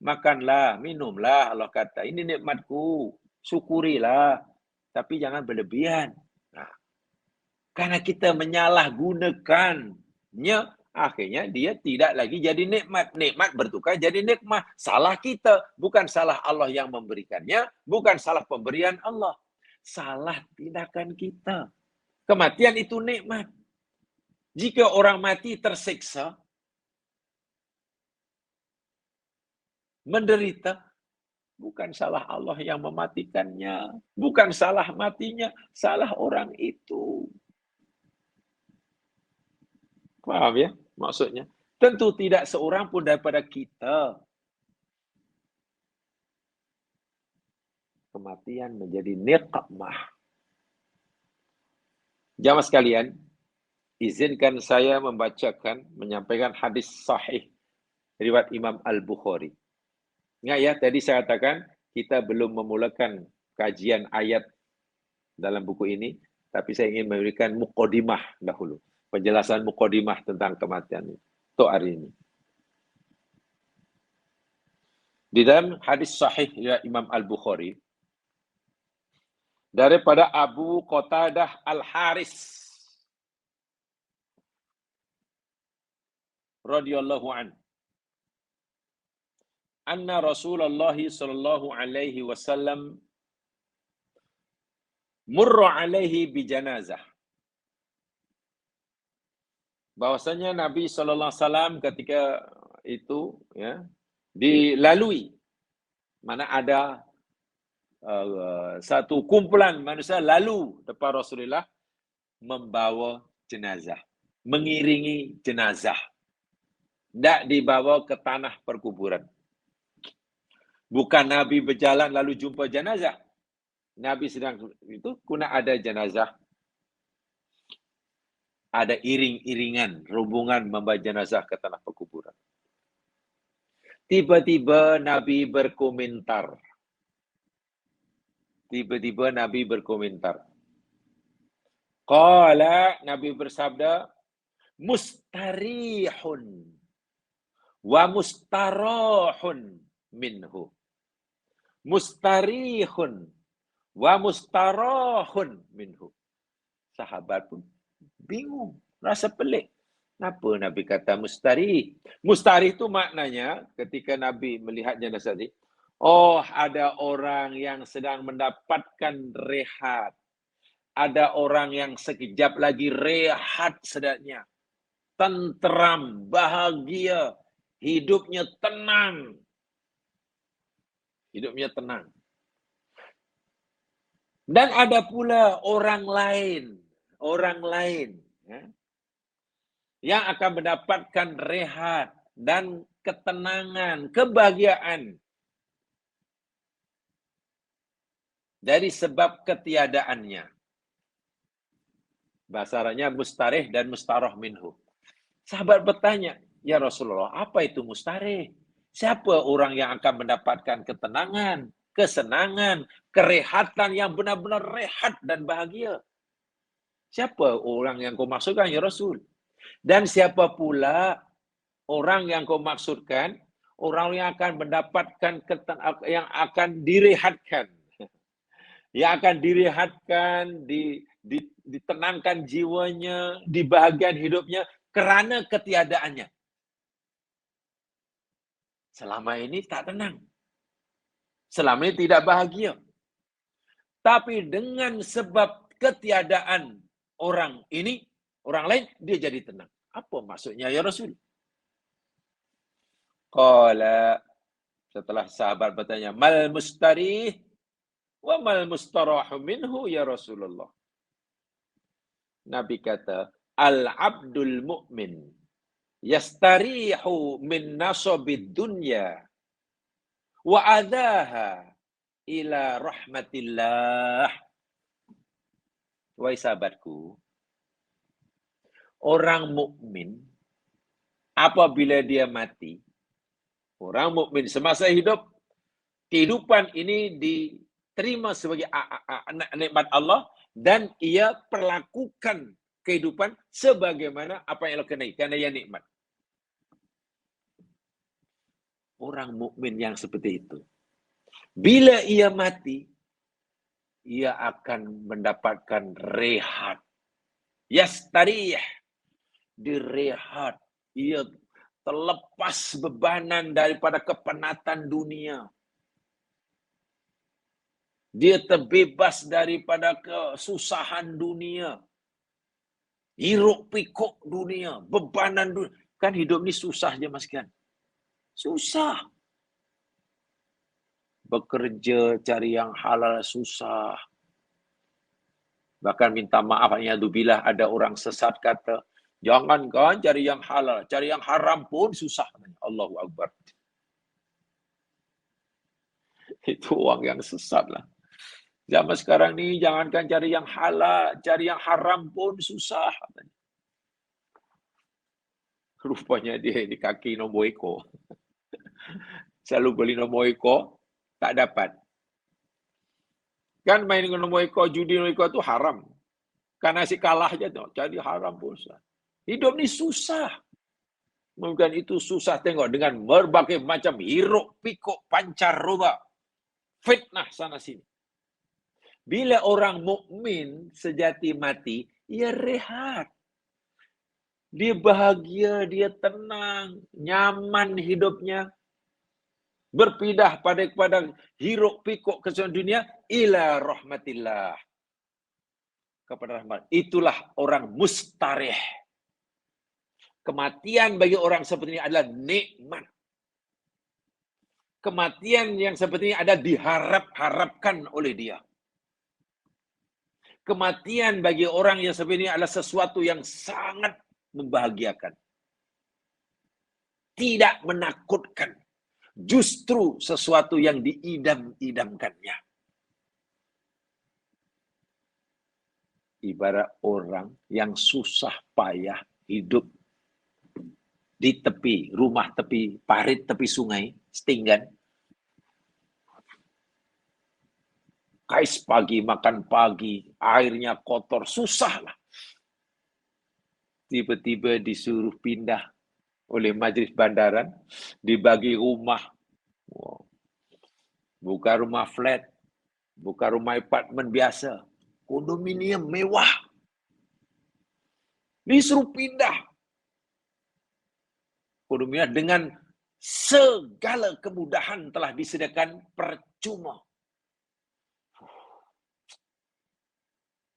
Makanlah, minumlah, Allah kata. Ini nikmatku, syukurilah. Tapi jangan berlebihan. Nah, karena kita menyalahgunakannya, akhirnya dia tidak lagi jadi nikmat. Nikmat bertukar jadi nikmat. Salah kita, bukan salah Allah yang memberikannya, bukan salah pemberian Allah. Salah tindakan kita. Kematian itu nikmat. Jika orang mati tersiksa, menderita, bukan salah Allah yang mematikannya, bukan salah matinya, salah orang itu. Paham ya maksudnya? Tentu tidak seorang pun daripada kita kematian menjadi niqmah. Jamaah sekalian, izinkan saya menyampaikan hadis sahih riwayat Imam Al-Bukhari. Ingat ya, tadi saya katakan kita belum memulakan kajian ayat dalam buku ini, tapi saya ingin memberikan muqaddimah dahulu. Penjelasan muqaddimah tentang kematian untuk hari ini. Di dalam hadis sahih ya Imam Al-Bukhari, daripada Abu Qatadah Al-Haris radhiyallahu an. Anna Rasulullah sallallahu alaihi wasallam murra alaihi bi janazah. Bahwasanya Nabi sallallahu alaihi wasallam ketika itu ya dilalui, mana ada satu kumpulan manusia lalu depan Rasulullah membawa jenazah, mengiringi jenazah, tidak dibawa ke tanah perkuburan. Bukan Nabi berjalan lalu jumpa jenazah. Nabi sedang itu kuna ada jenazah, ada iring-iringan, rombongan membawa jenazah ke tanah perkuburan. Tiba-tiba Nabi berkomentar. Qala, Nabi bersabda, mustarihun wa mustarahun minhu. Mustarihun wa mustarahun minhu. Sahabat pun bingung, rasa pelik. Kenapa Nabi kata mustarih? Mustarih itu maknanya ketika Nabi melihat jenazah tadi, oh, ada orang yang sedang mendapatkan rehat. Ada orang yang sekejap lagi rehat sedaknya. Tenteram, bahagia, hidupnya tenang. Hidupnya tenang. Dan ada pula orang lain ya, yang akan mendapatkan rehat dan ketenangan, kebahagiaan dari sebab ketiadaannya. Bahasa Arabnya mustarih dan mustarah minhu. Sahabat bertanya, ya Rasulullah, apa itu mustarih? Siapa orang yang akan mendapatkan ketenangan, kesenangan, kerehatan yang benar-benar rehat dan bahagia? Siapa orang yang kau maksudkan, ya Rasul? Dan siapa pula orang yang kau maksudkan, orang yang akan mendapatkan yang akan direhatkan, yang akan direhatkan, ditenangkan jiwanya, dibahagiakan hidupnya kerana ketiadaannya. Selama ini tak tenang. Selama ini tidak bahagia. Tapi dengan sebab ketiadaan orang ini, orang lain, dia jadi tenang. Apa maksudnya ya Rasul? Qala, setelah sahabat bertanya, mal mustarih wa mal mustarahu minhu ya Rasulullah. Nabi kata, al-abdul mu'min yastarihu min nasabid dunya wa adaha ila rahmatillah. Wahai sahabatku, orang mukmin apabila dia mati, orang mukmin semasa hidup, kehidupan ini diterima sebagai nikmat Allah dan ia perlakukan kehidupan sebagaimana apa yang Allah kenai, karena ia nikmat. Orang mukmin yang seperti itu, bila ia mati, ia akan mendapatkan rehat. Yastarih, direhat. Ia terlepas bebanan daripada kepenatan dunia. Dia terbebas daripada kesusahan dunia. Hiruk pikuk dunia, bebanan dunia. Kan hidup ni susah je Mas Kan. Susah. Bekerja, cari yang halal susah. Bahkan minta maaf, na'udzubillah, ada orang sesat kata, jangankan cari yang halal, cari yang haram pun susah. Allahu Akbar. Itu orang yang sesat lah. Zaman sekarang ni, jangankan cari yang halal, cari yang haram pun susah. Rupanya dia di kaki nombor ekor. Selalu beli nombor ekor, tak dapat. Kan main dengan nombor ekor, judi nombor ekor tu haram. Kan asyik kalah je tu, jadi haram pun susah. Hidup ni susah. Mungkin itu susah tengok dengan berbagai macam hiruk pikuk pancar roba. Fitnah sana sini. Bila orang mukmin sejati mati, ia rehat. Dia bahagia, dia tenang, nyaman hidupnya. Berpindah kepada hiruk pikuk keseluruhan dunia, ila rahmatillah. Kepada rahmat. Itulah orang mustarih. Kematian bagi orang seperti ini adalah nikmat. Kematian yang seperti ini adalah diharap-harapkan oleh dia. Kematian bagi orang yang seperti ini adalah sesuatu yang sangat membahagiakan. Tidak menakutkan. Justru sesuatu yang diidam-idamkannya. Ibarat orang yang susah payah hidup di tepi rumah, tepi parit, tepi sungai, setinggan. Kais pagi, makan pagi, airnya kotor, susah lah. Tiba-tiba disuruh pindah oleh majlis bandaran, dibagi rumah. Bukan rumah flat, bukan rumah apartemen biasa. Kondominium mewah. Disuruh pindah. Kondominium dengan segala kemudahan telah disediakan percuma.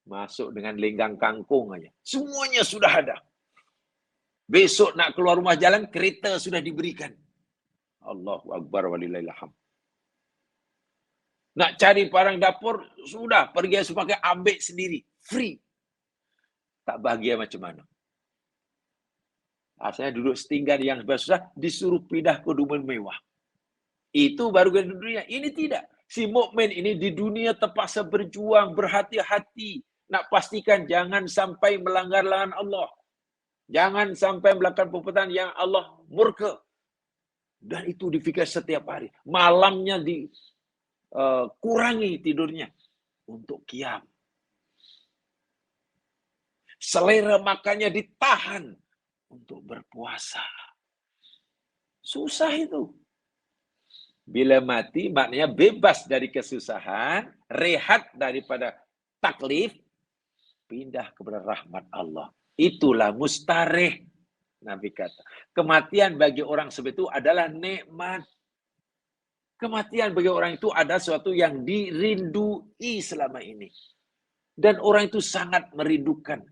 Masuk dengan lenggang kangkung aja. Semuanya sudah ada. Besok nak keluar rumah jalan, kereta sudah diberikan. Allahu Akbar walillahilham. Nak cari barang dapur, sudah. Pergi supermarket, ambil sendiri. Free. Tak bahagia macam mana. Asalnya duduk setinggan yang susah, disuruh pindah ke rumah mewah. Itu baru ke dunia. Ini tidak. Si mukmin ini di dunia terpaksa berjuang, berhati-hati. Nak pastikan jangan sampai melanggar larangan Allah. Jangan sampai melakukan perbuatan yang Allah murka. Dan itu difikir setiap hari. Malamnya dikurangi tidurnya untuk qiyam. Selera makannya ditahan untuk berpuasa. Susah itu. Bila mati maknanya bebas dari kesusahan, rehat daripada taklif, pindah kepada rahmat Allah. Itulah mustarih. Nabi kata. Kematian bagi orang seperti itu adalah nikmat. Kematian bagi orang itu adalah sesuatu yang dirindui selama ini. Dan orang itu sangat merindukan.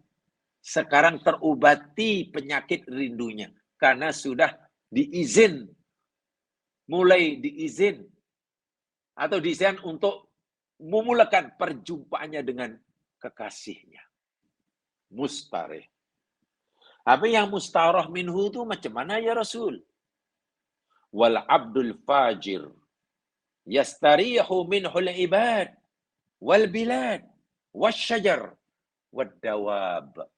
Sekarang terobati penyakit rindunya. Karena sudah diizin. Mulai diizin. Atau diizin untuk memulakan perjumpaannya dengan kekasihnya. Mustarih. Apa yang mustarah minhu itu macam mana ya Rasul? Wal abdul fajir yastarihu minhul ibad wal bilad wasyajar wad dawab.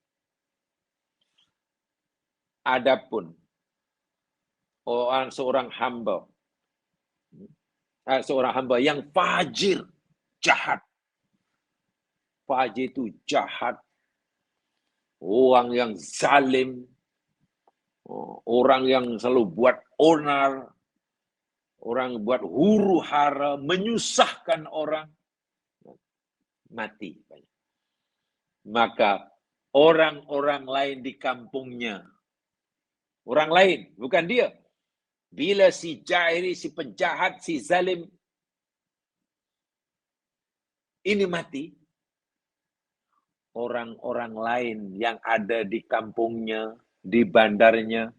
Adapun seorang hamba yang fajir, jahat. Fajir itu jahat. Orang yang zalim, orang yang selalu buat onar, orang buat huru hara, menyusahkan orang, mati. Maka orang-orang lain di kampungnya, orang lain, bukan dia. Bila si jahili, si penjahat, si zalim ini mati, orang-orang lain yang ada di kampungnya, di bandarnya,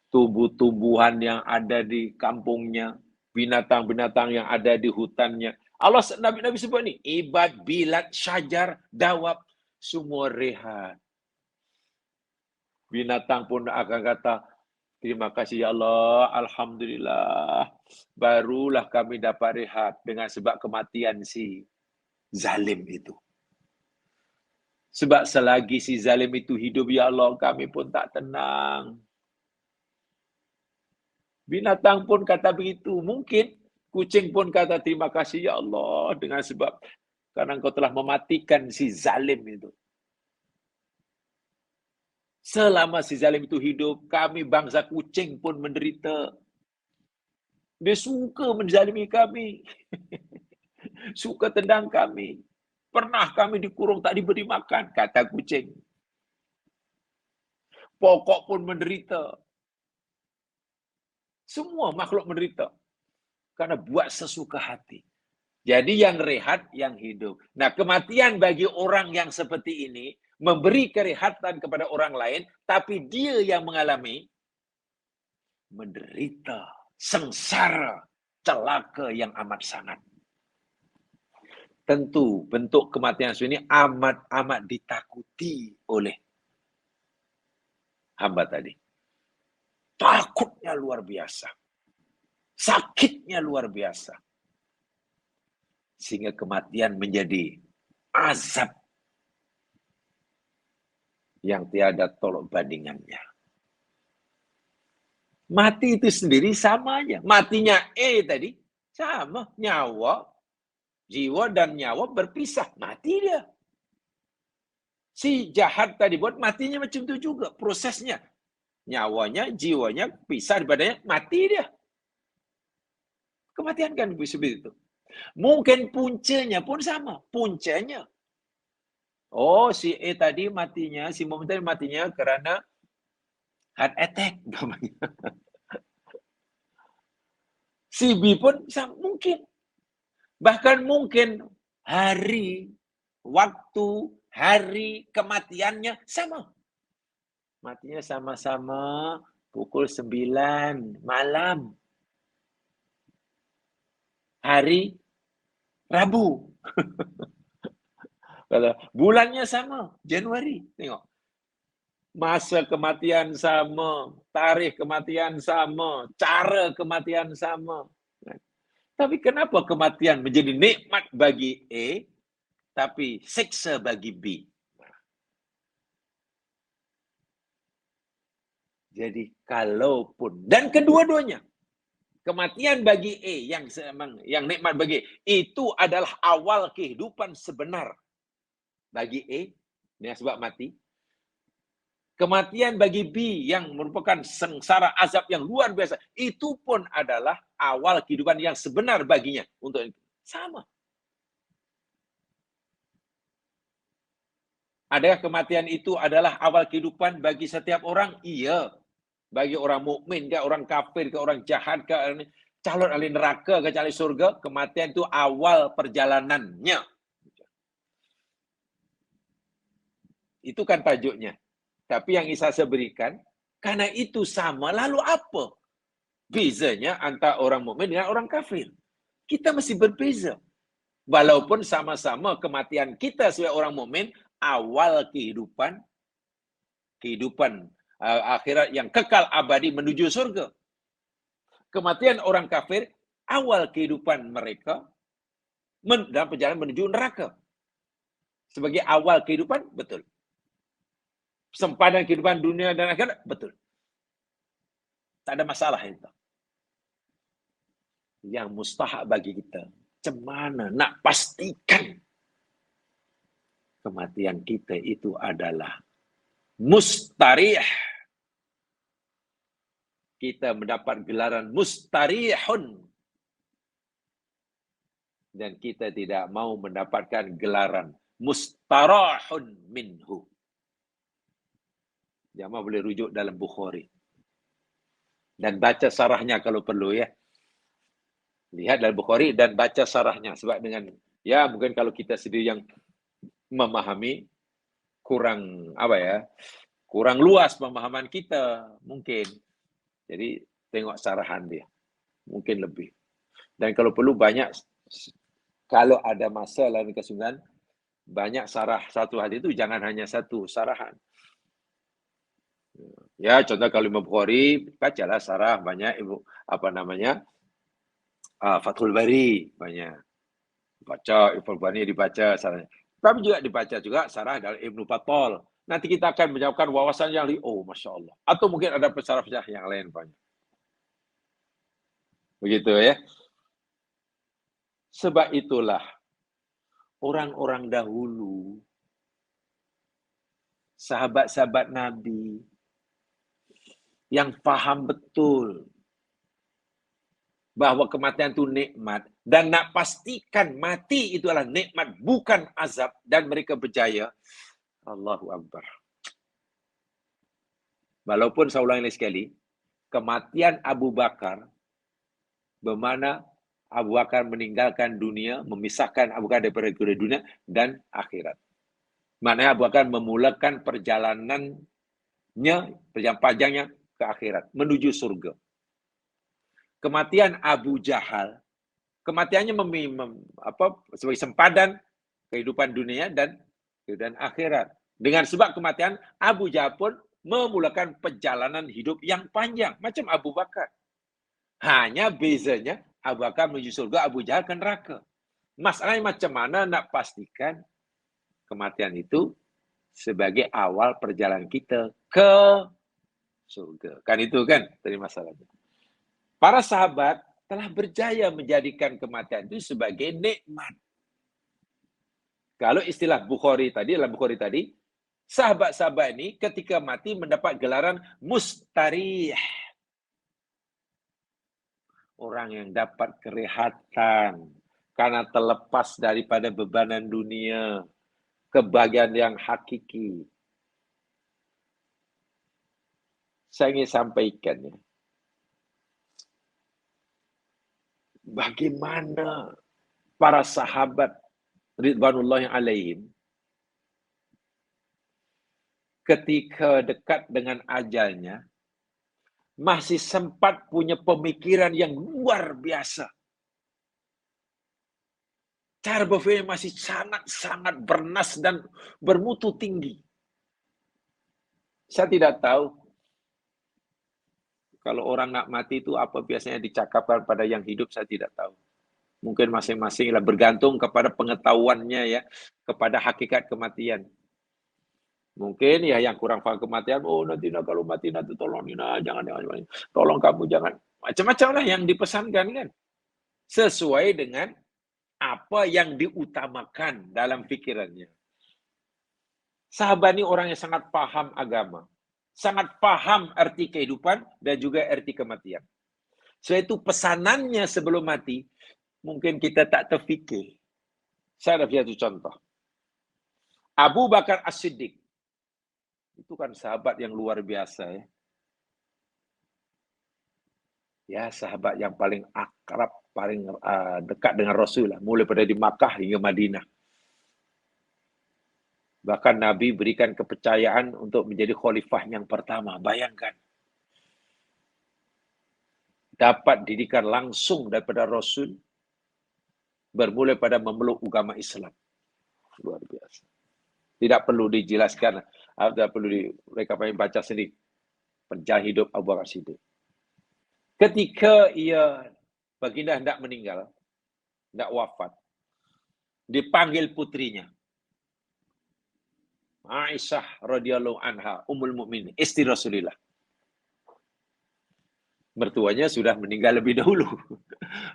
tumbuh-tumbuhan yang ada di kampungnya, binatang-binatang yang ada di hutannya. Allah Nabi sebut ni, ibad, bilad, syajar, dawab, semua rehat. Binatang pun akan kata, terima kasih ya Allah, alhamdulillah, barulah kami dapat rehat dengan sebab kematian si zalim itu. Sebab selagi si zalim itu hidup, ya Allah, kami pun tak tenang. Binatang pun kata begitu. Mungkin kucing pun kata terima kasih ya Allah dengan sebab karena Engkau telah mematikan si zalim itu. Selama si zalim itu hidup, kami bangsa kucing pun menderita. Dia suka menzalimi kami. suka tendang kami. Pernah kami dikurung tak diberi makan, kata kucing. Pokok pun menderita. Semua makhluk menderita. Karena buat sesuka hati. Jadi yang rehat, yang hidup. Nah, kematian bagi orang yang seperti ini, memberi kerehatan kepada orang lain, tapi dia yang mengalami menderita, sengsara, celaka yang amat sangat. Tentu bentuk kematian ini amat ditakuti oleh hamba tadi. Takutnya luar biasa. Sakitnya luar biasa. Sehingga kematian menjadi azab yang tiada tolok bandingannya. Mati itu sendiri sama aja. Matinya tadi sama. Nyawa, jiwa dan nyawa berpisah. Mati dia. Si jahat tadi buat matinya macam itu juga prosesnya. Nyawanya, jiwanya pisah daripadanya, mati dia. Kematian kan seperti itu. Mungkin puncanya pun sama. Puncanya. Oh, si E tadi matinya, si Muhammad tadi matinya karena heart attack. Si B pun mungkin. Bahkan mungkin hari, waktu, hari kematiannya sama. Matinya sama-sama pukul 9 malam. Hari Rabu. Kalau bulannya sama, Januari. Tengok. Masa kematian sama, tarikh kematian sama, cara kematian sama. Tapi kenapa kematian menjadi nikmat bagi A, tapi siksa bagi B? Jadi kalaupun, dan kedua-duanya, kematian bagi A yang nikmat bagi A, itu adalah awal kehidupan sebenar bagi A, ini sebab mati. Kematian bagi B yang merupakan sengsara azab yang luar biasa, itu pun adalah awal kehidupan yang sebenar baginya. Untuk itu sama. Adakah kematian itu adalah awal kehidupan bagi setiap orang? Iya. Bagi orang mukmin ke orang kafir ke orang jahat ke calon ahli neraka ke calon surga, kematian itu awal perjalanannya. Itu kan tajuknya. Tapi yang Isa berikan, karena itu sama, lalu apa bezanya antara orang mukmin dengan orang kafir? Kita mesti berbeza. Walaupun sama-sama kematian kita sebagai orang mukmin awal kehidupan akhirat yang kekal abadi menuju surga. Kematian orang kafir awal kehidupan mereka dalam perjalanan menuju neraka. Sebagai awal kehidupan, betul. Sempadan kehidupan dunia dan akhirat, betul. Tak ada masalah itu. Yang mustahak bagi kita, macam mana nak pastikan kematian kita itu adalah mustarih. Kita mendapat gelaran mustarihun. Dan kita tidak mau mendapatkan gelaran mustarahun minhu. Jamaah boleh rujuk dalam Bukhari. Dan baca sarahnya kalau perlu ya. Lihat dalam Bukhari dan baca sarahnya. Sebab dengan, ya mungkin kalau kita sendiri yang memahami, kurang luas pemahaman kita mungkin. Jadi tengok sarahan dia. Mungkin lebih. Dan kalau perlu banyak, kalau ada masa lain kesungguhan, banyak sarah satu hadis itu, jangan hanya satu sarahan. Ya, contoh kalau Imam Bukhari, bacalah sarah banyak Fathul Bari banyak. Baca Fathul Bari dibaca sarahnya. Tapi juga dibaca juga sarah dari Ibnu Battal. Nanti kita akan menjawabkan wawasan yang Masya Allah. Atau mungkin ada pesarah-pesarah yang lain banyak. Begitu ya. Sebab itulah orang-orang dahulu, sahabat-sahabat Nabi, yang paham betul bahwa kematian itu nikmat dan nak pastikan mati itu adalah nikmat bukan azab dan mereka berjaya. Allahu Akbar. Walaupun saya ulangi lagi sekali, kematian Abu Bakar bermakna Abu Bakar meninggalkan dunia, memisahkan Abu Bakar daripada dunia dan akhirat. Maknanya Abu Bakar memulakan perjalanannya, perjalanan panjangnya ke akhirat, menuju surga. Kematian Abu Jahal, kematiannya sebagai sempadan kehidupan dunia dan kehidupan akhirat. Dengan sebab kematian, Abu Jahal pun memulakan perjalanan hidup yang panjang, macam Abu Bakar. Hanya bezanya, Abu Bakar menuju surga, Abu Jahal ke neraka. Masalahnya macam mana nak pastikan kematian itu sebagai awal perjalanan kita ke surga. Kan itu kan tadi masalahnya. Para sahabat telah berjaya menjadikan kematian itu sebagai nikmat. Kalau istilah Bukhari tadi, dalam Bukhari tadi, sahabat-sahabat ini ketika mati mendapat gelaran mustarih. Orang yang dapat kerehatan karena terlepas daripada bebanan dunia, kebahagiaan yang hakiki. Saya ingin sampaikan ya, bagaimana para sahabat ridwanullahi alaihim ketika dekat dengan ajalnya masih sempat punya pemikiran yang luar biasa. Cara berpikir masih sangat-sangat bernas dan bermutu tinggi. Saya tidak tahu kalau orang nak mati itu apa biasanya dicakapkan pada yang hidup, saya tidak tahu. Mungkin masing-masing lah bergantung kepada pengetahuannya ya, kepada hakikat kematian. Mungkin ya yang kurang paham kematian, oh nanti kalau mati nanti tolong Nina, jangan, tolong kamu jangan. Macam-macam lah yang dipesankan kan. Sesuai dengan apa yang diutamakan dalam pikirannya. Sahabat ini orang yang sangat paham agama. Sangat paham arti kehidupan dan juga arti kematian. Sebab itu pesanannya sebelum mati, mungkin kita tak terfikir. Saya ada satu contoh. Abu Bakar As-Siddiq. Itu kan sahabat yang luar biasa ya. Ya, sahabat yang paling akrab, paling dekat dengan Rasul lah. Mulai pada di Makkah hingga Madinah. Bahkan Nabi berikan kepercayaan untuk menjadi khalifah yang pertama. Bayangkan. Dapat didikan langsung daripada Rasul. Bermula pada memeluk agama Islam. Luar biasa. Tidak perlu dijelaskan. Tidak perlu mereka baca sendiri. Perjalanan hidup Abu Bakar Siddiq. Ketika ia baginda hendak meninggal, hendak wafat, dipanggil putrinya. Aisyah radhiyallahu anha, Ummul Mukminin, istri Rasulullah. Mertuanya sudah meninggal lebih dahulu.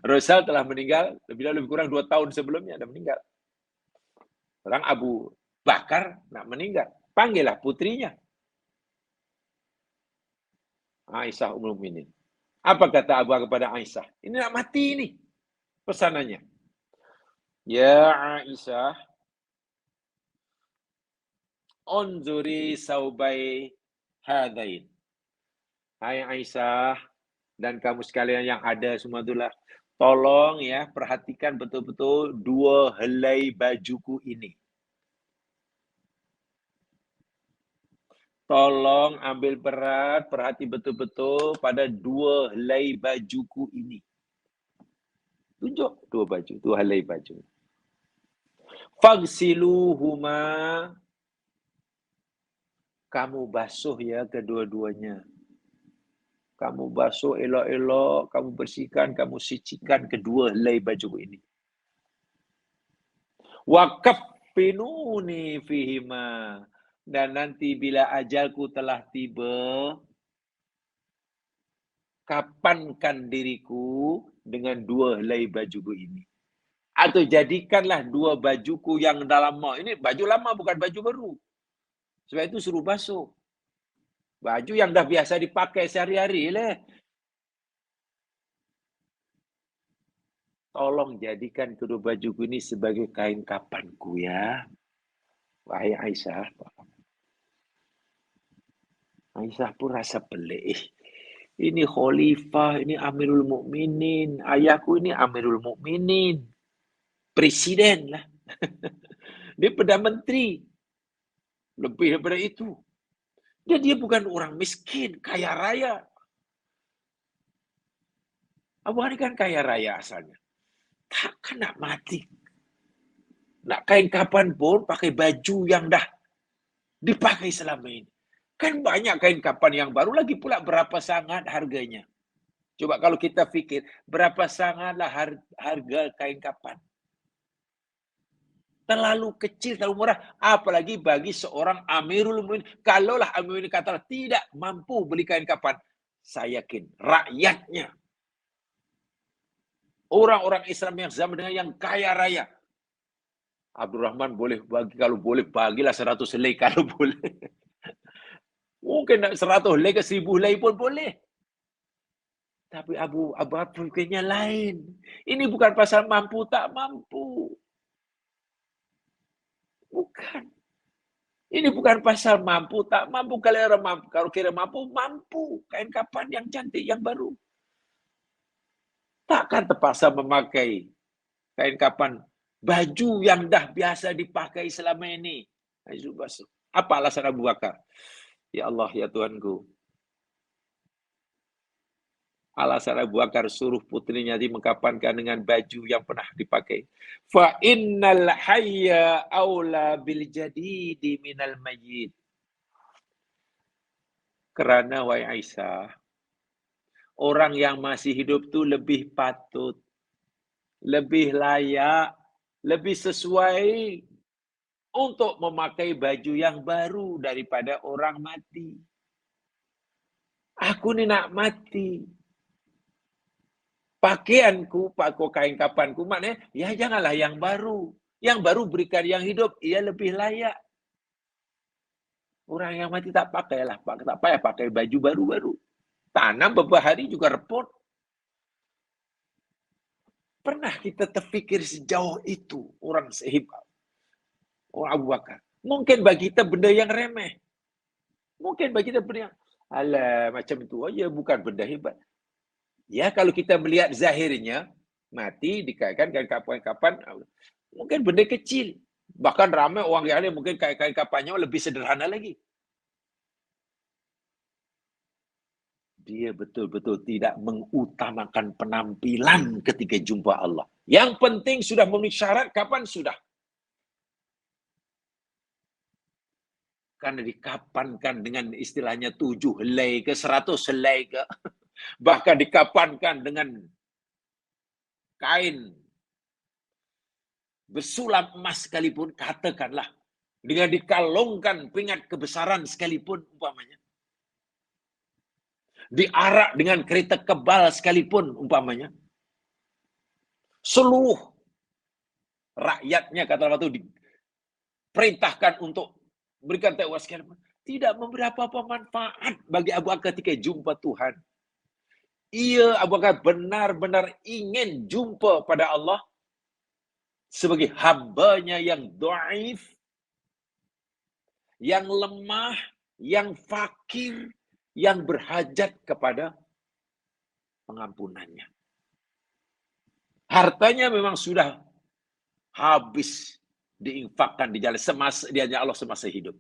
Rasul telah meninggal lebih kurang 2 tahun sebelumnya dah meninggal. Orang Abu Bakar nak meninggal, panggillah putrinya. Aisyah Ummul Mukminin. Apa kata Abu Bakar kepada Aisyah? Ini nak mati ini. Pesanannya. Ya Aisyah, unzuri saubai hadain. Hai Aisyah dan kamu sekalian yang ada semua itulah. Tolong ya, perhatikan betul-betul 2 helai bajuku ini. Tolong ambil berat, perhati betul-betul pada 2 helai bajuku ini. Tunjuk 2 baju, 2 helai baju. Fagsiluhuma. Kamu basuh ya kedua-duanya. Kamu basuh elok-elok, kamu bersihkan, kamu sucikan kedua helai baju ini. Wa kaffinuni fihima. Dan nanti bila ajalku telah tiba, kapankan diriku dengan 2 helai bajuku ini. Atau jadikanlah 2 bajuku yang dalam ini baju lama bukan baju baru. Sebab itu suruh basuh. Baju yang dah biasa dipakai sehari-hari lah. tolong jadikan kedua bajuku ini sebagai kain kapanku ya. Wahai Aisyah. Aisyah pun rasa pelik. Ini khalifah, ini Amirul Mukminin. Ayahku ini Amirul Mukminin. Presiden lah. Dia Perdana Menteri. Lebih daripada itu. Dia bukan orang miskin, kaya raya. Abu Hani kan kaya raya asalnya. Takkan nak mati. Nak kain kapan pun pakai baju yang dah dipakai selama ini. Kan banyak kain kapan yang baru, lagi pula berapa sangat harganya. Coba kalau kita fikir, berapa sangatlah harga kain kapan. Terlalu kecil, terlalu murah. Apalagi bagi seorang Amirul Mukminin. Kalaulah Amirul Mukminin kata tidak mampu beli kain kapan, saya yakin rakyatnya, orang-orang Islam yang zaman dengan yang kaya raya, Abdurrahman boleh bagi, kalau boleh bagilah 100 helai kalau boleh. Mungkin 100 helai ke 1000 helai pun boleh. Tapi Abu fikirnya lain. Ini bukan pasal mampu tak mampu. Bukan. Ini bukan pasal mampu tak mampu. Kalau orang mampu, kalau kira mampu, mampu. Kain kapan yang cantik, yang baru. Takkan terpaksa memakai kain kapan baju yang dah biasa dipakai selama ini. Apa alasan Abu Bakar? Ya Allah, ya Tuhanku. Alasan Abu Bakar suruh putrinya dimengkapankan dengan baju yang pernah dipakai. Fa innal hayya aula bil jadidi minal mayyit. Kerana wahai Aisyah, orang yang masih hidup tu lebih patut, lebih layak, lebih sesuai untuk memakai baju yang baru daripada orang mati. Aku ni nak mati. Pakaianku, kain kapanku, maknanya, ya janganlah yang baru. Yang baru berikan yang hidup, ia lebih layak. Orang yang mati tak pakailah, tak payah pakai baju baru-baru. Tanam beberapa hari juga repot. Pernah kita terfikir sejauh itu orang sehebat orang Abu Bakar? Mungkin bagi kita benda yang remeh. Mungkin bagi kita benda yang, alah macam itu aja, bukan benda hebat. Ya, kalau kita melihat zahirnya, mati, dikaitkan kapan-kapan, mungkin benda kecil. Bahkan ramai orang yang lain mungkin kain kapannya lebih sederhana lagi. Dia betul-betul tidak mengutamakan penampilan ketika jumpa Allah. Yang penting sudah memenuhi syarat, kapan sudah. Karena dikapankan dengan istilahnya 7 helai ke 100 helai ke. Bahkan dikapankan dengan kain bersulam emas sekalipun, katakanlah. Dengan dikalungkan pingat kebesaran sekalipun umpamanya. Diarak dengan kereta kebal sekalipun umpamanya. Seluruh rakyatnya kata Allah itu diperintahkan untuk berikan takwa sekalipun. Tidak memberi apa-apa manfaat bagi Abu Bakar ketika jumpa Tuhan. Ia Abu Bakar benar-benar ingin jumpa pada Allah sebagai hambanya yang dhaif, yang lemah, yang fakir, yang berhajat kepada pengampunannya. Hartanya memang sudah habis diinfakkan di jalan semasa dia Allah semasa hidup.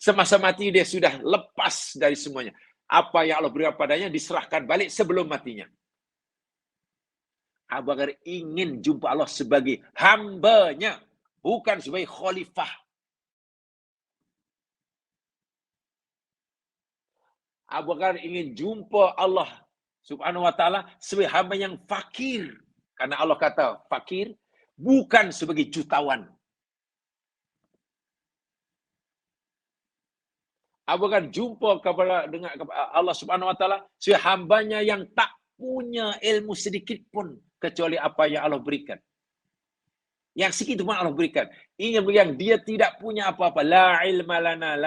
Semasa mati dia sudah lepas dari semuanya. Apa yang Allah berikan padanya diserahkan balik sebelum matinya. Abu Bakar ingin jumpa Allah sebagai hambanya, bukan sebagai khalifah. Abu Bakar ingin jumpa Allah Subhanahu wa taala sebagai hamba yang fakir. Karena Allah kata fakir bukan sebagai jutawan. Abu Bakar jumpa kepada dengan Allah Subhanahu wa taala sebagai hambanya yang tak punya ilmu sedikit pun kecuali apa yang Allah berikan. Yang sedikit pun Allah berikan. Yang dia tidak punya apa-apa. La ilma lana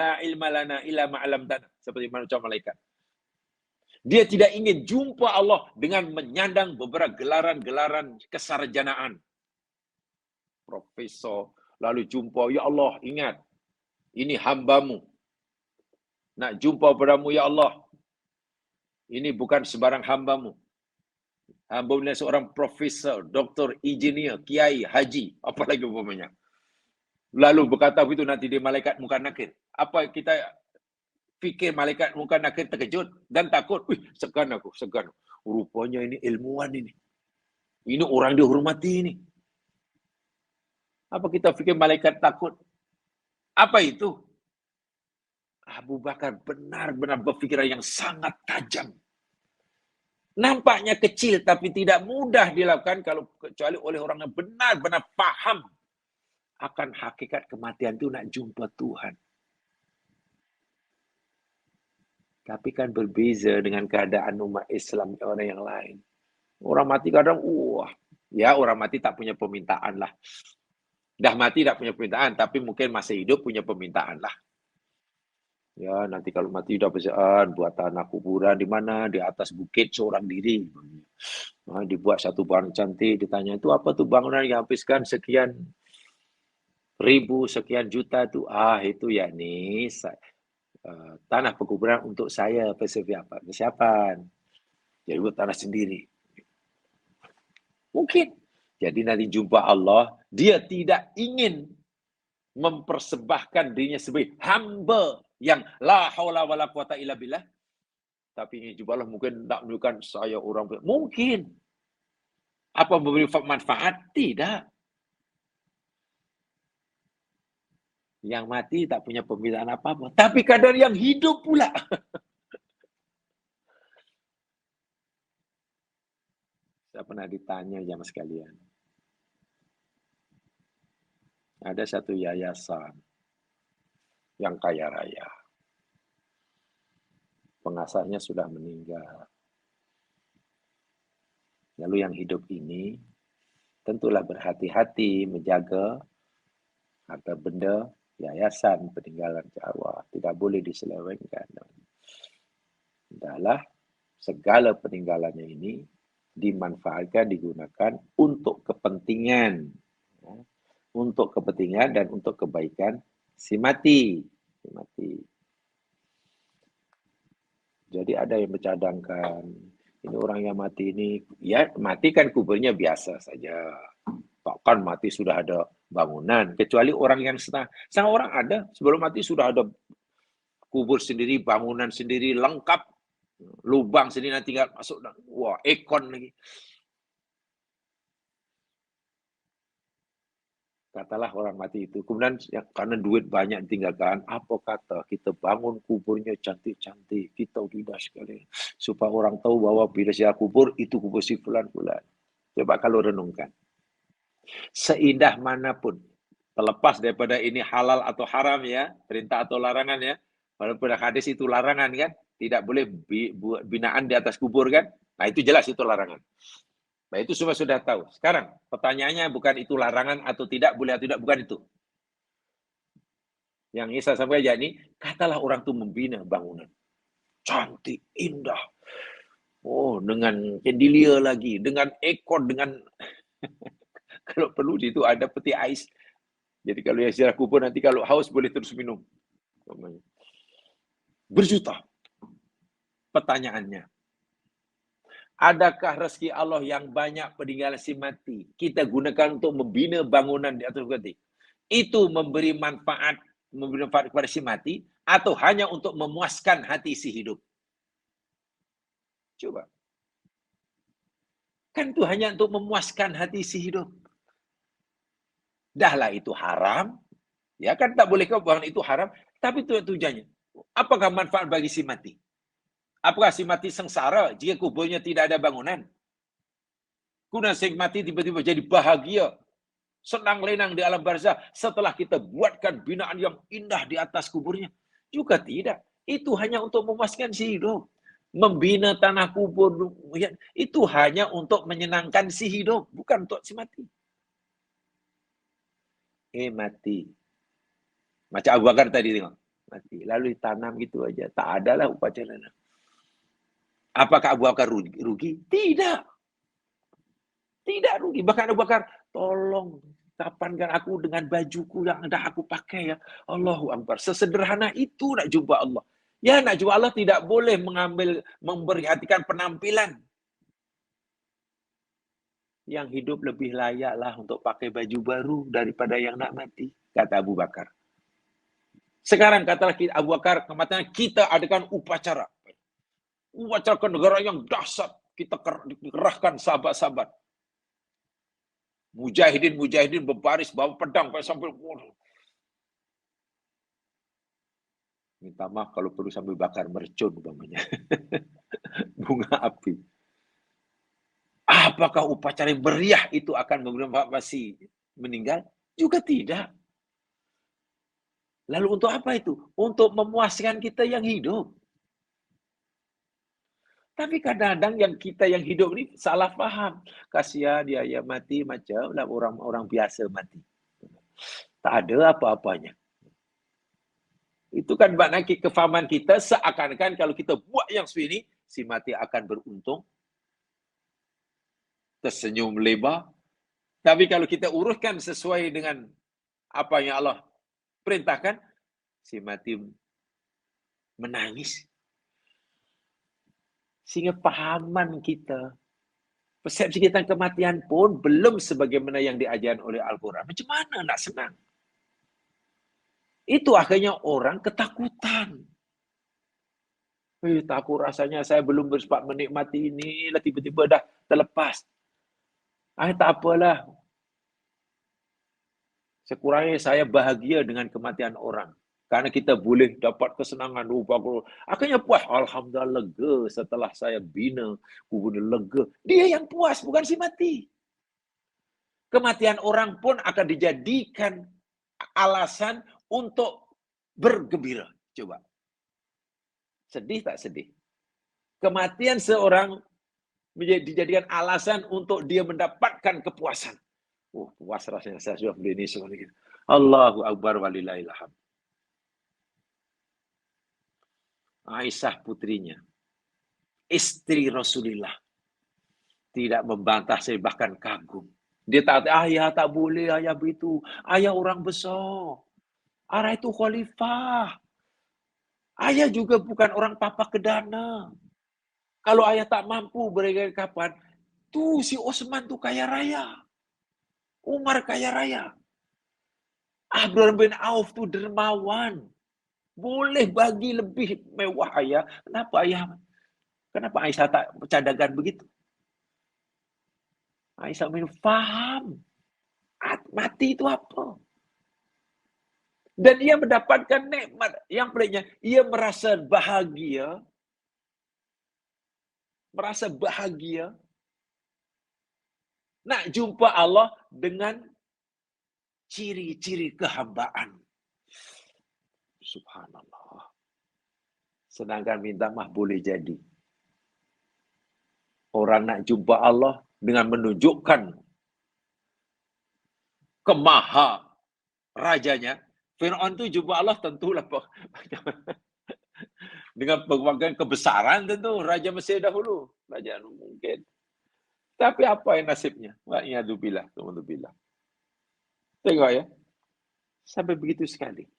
illa ma 'allamtana. Seperti mana ucapan malaikat. Dia tidak ingin jumpa Allah dengan menyandang beberapa gelaran-gelaran kesarjanaan. Profesor, lalu jumpa, ya Allah, ingat, ini hamba-Mu. Nak jumpa padamu, ya Allah. Ini bukan sebarang hamba-Mu. Hamba-Mu adalah seorang profesor, doktor, engineer, kiai, haji, apalagi umpamanya. Lalu berkata begitu nanti dia malaikat muka nakir. Apa kita fikir malaikat muka nakir terkejut dan takut? Wih, segan aku, segan. Rupanya ini ilmuwan ini. Ini orang dihormati ini. Apa kita fikir malaikat takut? Apa itu? Abu Bakar benar-benar berpikiran yang sangat tajam. Nampaknya kecil tapi tidak mudah dilakukan kalau kecuali oleh orang yang benar-benar paham akan hakikat kematian itu nak jumpa Tuhan. Tapi kan berbeza dengan keadaan umat Islam orang yang lain. Orang mati kadang, ya orang mati tak punya permintaan lah. Dah mati tak punya permintaan, tapi mungkin masih hidup punya permintaan lah. Ya, nanti kalau mati udah besar, buat tanah kuburan di mana? Di atas bukit seorang diri. Nah, dibuat satu bangunan cantik, ditanya, itu apa tuh bangunan yang habiskan sekian ribu, sekian juta tuh? Itu ya nih, tanah pekuburan untuk saya, persiapan. Jadi buat tanah sendiri. Mungkin. Jadi nanti jumpa Allah, dia tidak ingin mempersembahkan dirinya sebagai hamba yang la haula wala quwata illa billah. Tapi ingin jumpa Allah mungkin tak menunjukkan saya orang. Mungkin. Apa memberi manfaat? Tidak. Yang mati tak punya permintaan apa-apa. Tapi kadang yang hidup pula. Saya pernah ditanya jamaah sekalian. Ada satu yayasan yang kaya raya. Pengasasnya sudah meninggal. Lalu yang hidup ini tentulah berhati-hati menjaga harta benda yayasan peninggalan arwah. Tidak boleh diselewengkan. Adalah segala peninggalannya ini dimanfaatkan, digunakan untuk kepentingan. Untuk kepentingan dan untuk kebaikan si mati. Jadi ada yang bercadangkan, ini orang yang mati ini, ya mati kan kuburnya biasa saja. Bahkan mati sudah ada bangunan, kecuali orang yang setengah orang ada, sebelum mati sudah ada kubur sendiri, bangunan sendiri, lengkap. Lubang sendiri nanti tinggal masuk, wah, ekon lagi. Katalah orang mati itu. Kemudian ya, karena duit banyak ditinggalkan, apa kata? Kita bangun kuburnya cantik-cantik. Kita indah sekali. Supaya orang tahu bahwa bila saya kubur, itu kubur si fulan-fulan. Coba kalau renungkan. Seindah manapun. Terlepas daripada ini halal atau haram ya. Perintah atau larangan ya. Walaupun hadis itu larangan kan. Tidak boleh binaan di atas kubur kan. Nah itu jelas itu larangan. Nah, itu semua sudah tahu. Sekarang, pertanyaannya bukan itu larangan atau tidak, boleh atau tidak, bukan itu. Yang ingin saya sampaikan aja ini, katalah orang itu membina bangunan. Cantik, indah. Oh, dengan chandelier lagi, dengan ekor, dengan... kalau perlu itu ada peti ais. Jadi kalau yang ziarah kubur nanti kalau haus boleh terus minum. Berjuta. Pertanyaannya, adakah rezeki Allah yang banyak peninggalan si mati kita gunakan untuk membina bangunan di atas bukit? Itu memberi manfaat kepada si mati atau hanya untuk memuaskan hati si hidup? Coba. Kan itu hanya untuk memuaskan hati si hidup. Dahlah itu haram. Ya kan tak boleh kau bangun itu haram. Tapi itu tujuannya. Apakah manfaat bagi si mati? Apakah si mati sengsara jika kuburnya tidak ada bangunan? Kemudian si mati tiba-tiba jadi bahagia. Senang lenang di alam barzah setelah kita buatkan binaan yang indah di atas kuburnya. Juga tidak. Itu hanya untuk memuaskan si hidup. Membina tanah kubur itu hanya untuk menyenangkan si hidup, bukan untuk si mati. Mati. Macam Abu Bakar tadi tengok. Mati. Lalu ditanam gitu aja. Tak adalah upacara. Apakah Abu Bakar rugi? Tidak. Tidak rugi. Bahkan Abu Bakar, tolong kapankan aku dengan bajuku yang dah aku pakai ya. Allahu Akbar. Sesederhana itu nak jumpa Allah. Ya, nak jumpa Allah tidak boleh memperhatikan penampilan. Yang hidup lebih layaklah untuk pakai baju baru daripada yang nak mati, kata Abu Bakar. Sekarang katalah Abu Bakar kematian, kita adakan upacara. Upacara negara yang dahsyat. Kita kerahkan sahabat-sahabat. Mujahidin berbaris bawa pedang sambil minta maaf kalau perlu sambil bakar mercon umpamanya. Bunga api. Apakah upacara yang meriah itu akan masih meninggal? Juga tidak. Lalu untuk apa itu? Untuk memuaskan kita yang hidup. Tapi kadang-kadang yang kita yang hidup ini salah paham. Kasihan dia ya mati macam orang-orang biasa mati. Tak ada apa-apanya. Itu kan makna kefahaman kita seakan-akan kalau kita buat yang ini, si mati akan beruntung. Tersenyum lebar. Tapi kalau kita uruskan sesuai dengan apa yang Allah perintahkan, si mati menangis. Sehingga pahaman kita, persepsi kita tentang kematian pun belum sebagaimana yang diajarkan oleh Al-Quran. Macam mana nak senang? Itu akhirnya orang ketakutan. Takut rasanya saya belum bersempat menikmati ini, lah tiba-tiba dah terlepas. Tak apalah. Sekurangnya saya bahagia dengan kematian orang. Karena kita boleh dapat kesenangan. Akhirnya puas. Alhamdulillah lega setelah saya bina. Kubur lega. Dia yang puas, bukan si mati. Kematian orang pun akan dijadikan alasan untuk bergembira. Coba. Sedih tak sedih? Kematian seorang dijadikan alasan untuk dia mendapatkan kepuasan. Puas rasanya saya sudah beli ini semua. Allahu Akbar walillahilhamd. Aisyah putrinya, istri Rasulullah, tidak membantah, saya bahkan kagum. Dia tak, ayah tak boleh, ayah begitu. Ayah orang besar. Ayah itu khalifah. Ayah juga bukan orang papa kedana. Kalau ayah tak mampu berikan kapan, tuh si Osman tuh kaya raya. Umar kaya raya. Abdurrahman bin Auf tuh dermawan. Boleh bagi lebih mewah ayah. Kenapa Aisyah tak cadangkan begitu? Aisyah faham. Mati itu apa? Dan ia mendapatkan nikmat. Yang peliknya, ia merasa bahagia. Merasa bahagia. Nak jumpa Allah dengan ciri-ciri kehambaan. Subhanallah. Sedangkan minta maaf boleh jadi. Orang nak jumpa Allah dengan menunjukkan kemaha rajanya. Fir'aun tu jumpa Allah tentulah dengan berbagai kebesaran tentu. Raja Mesir dahulu. Raja mungkin. Tapi apa yang nasibnya? Wa'iyadzubillah. Tengok ya. Sampai begitu sekali.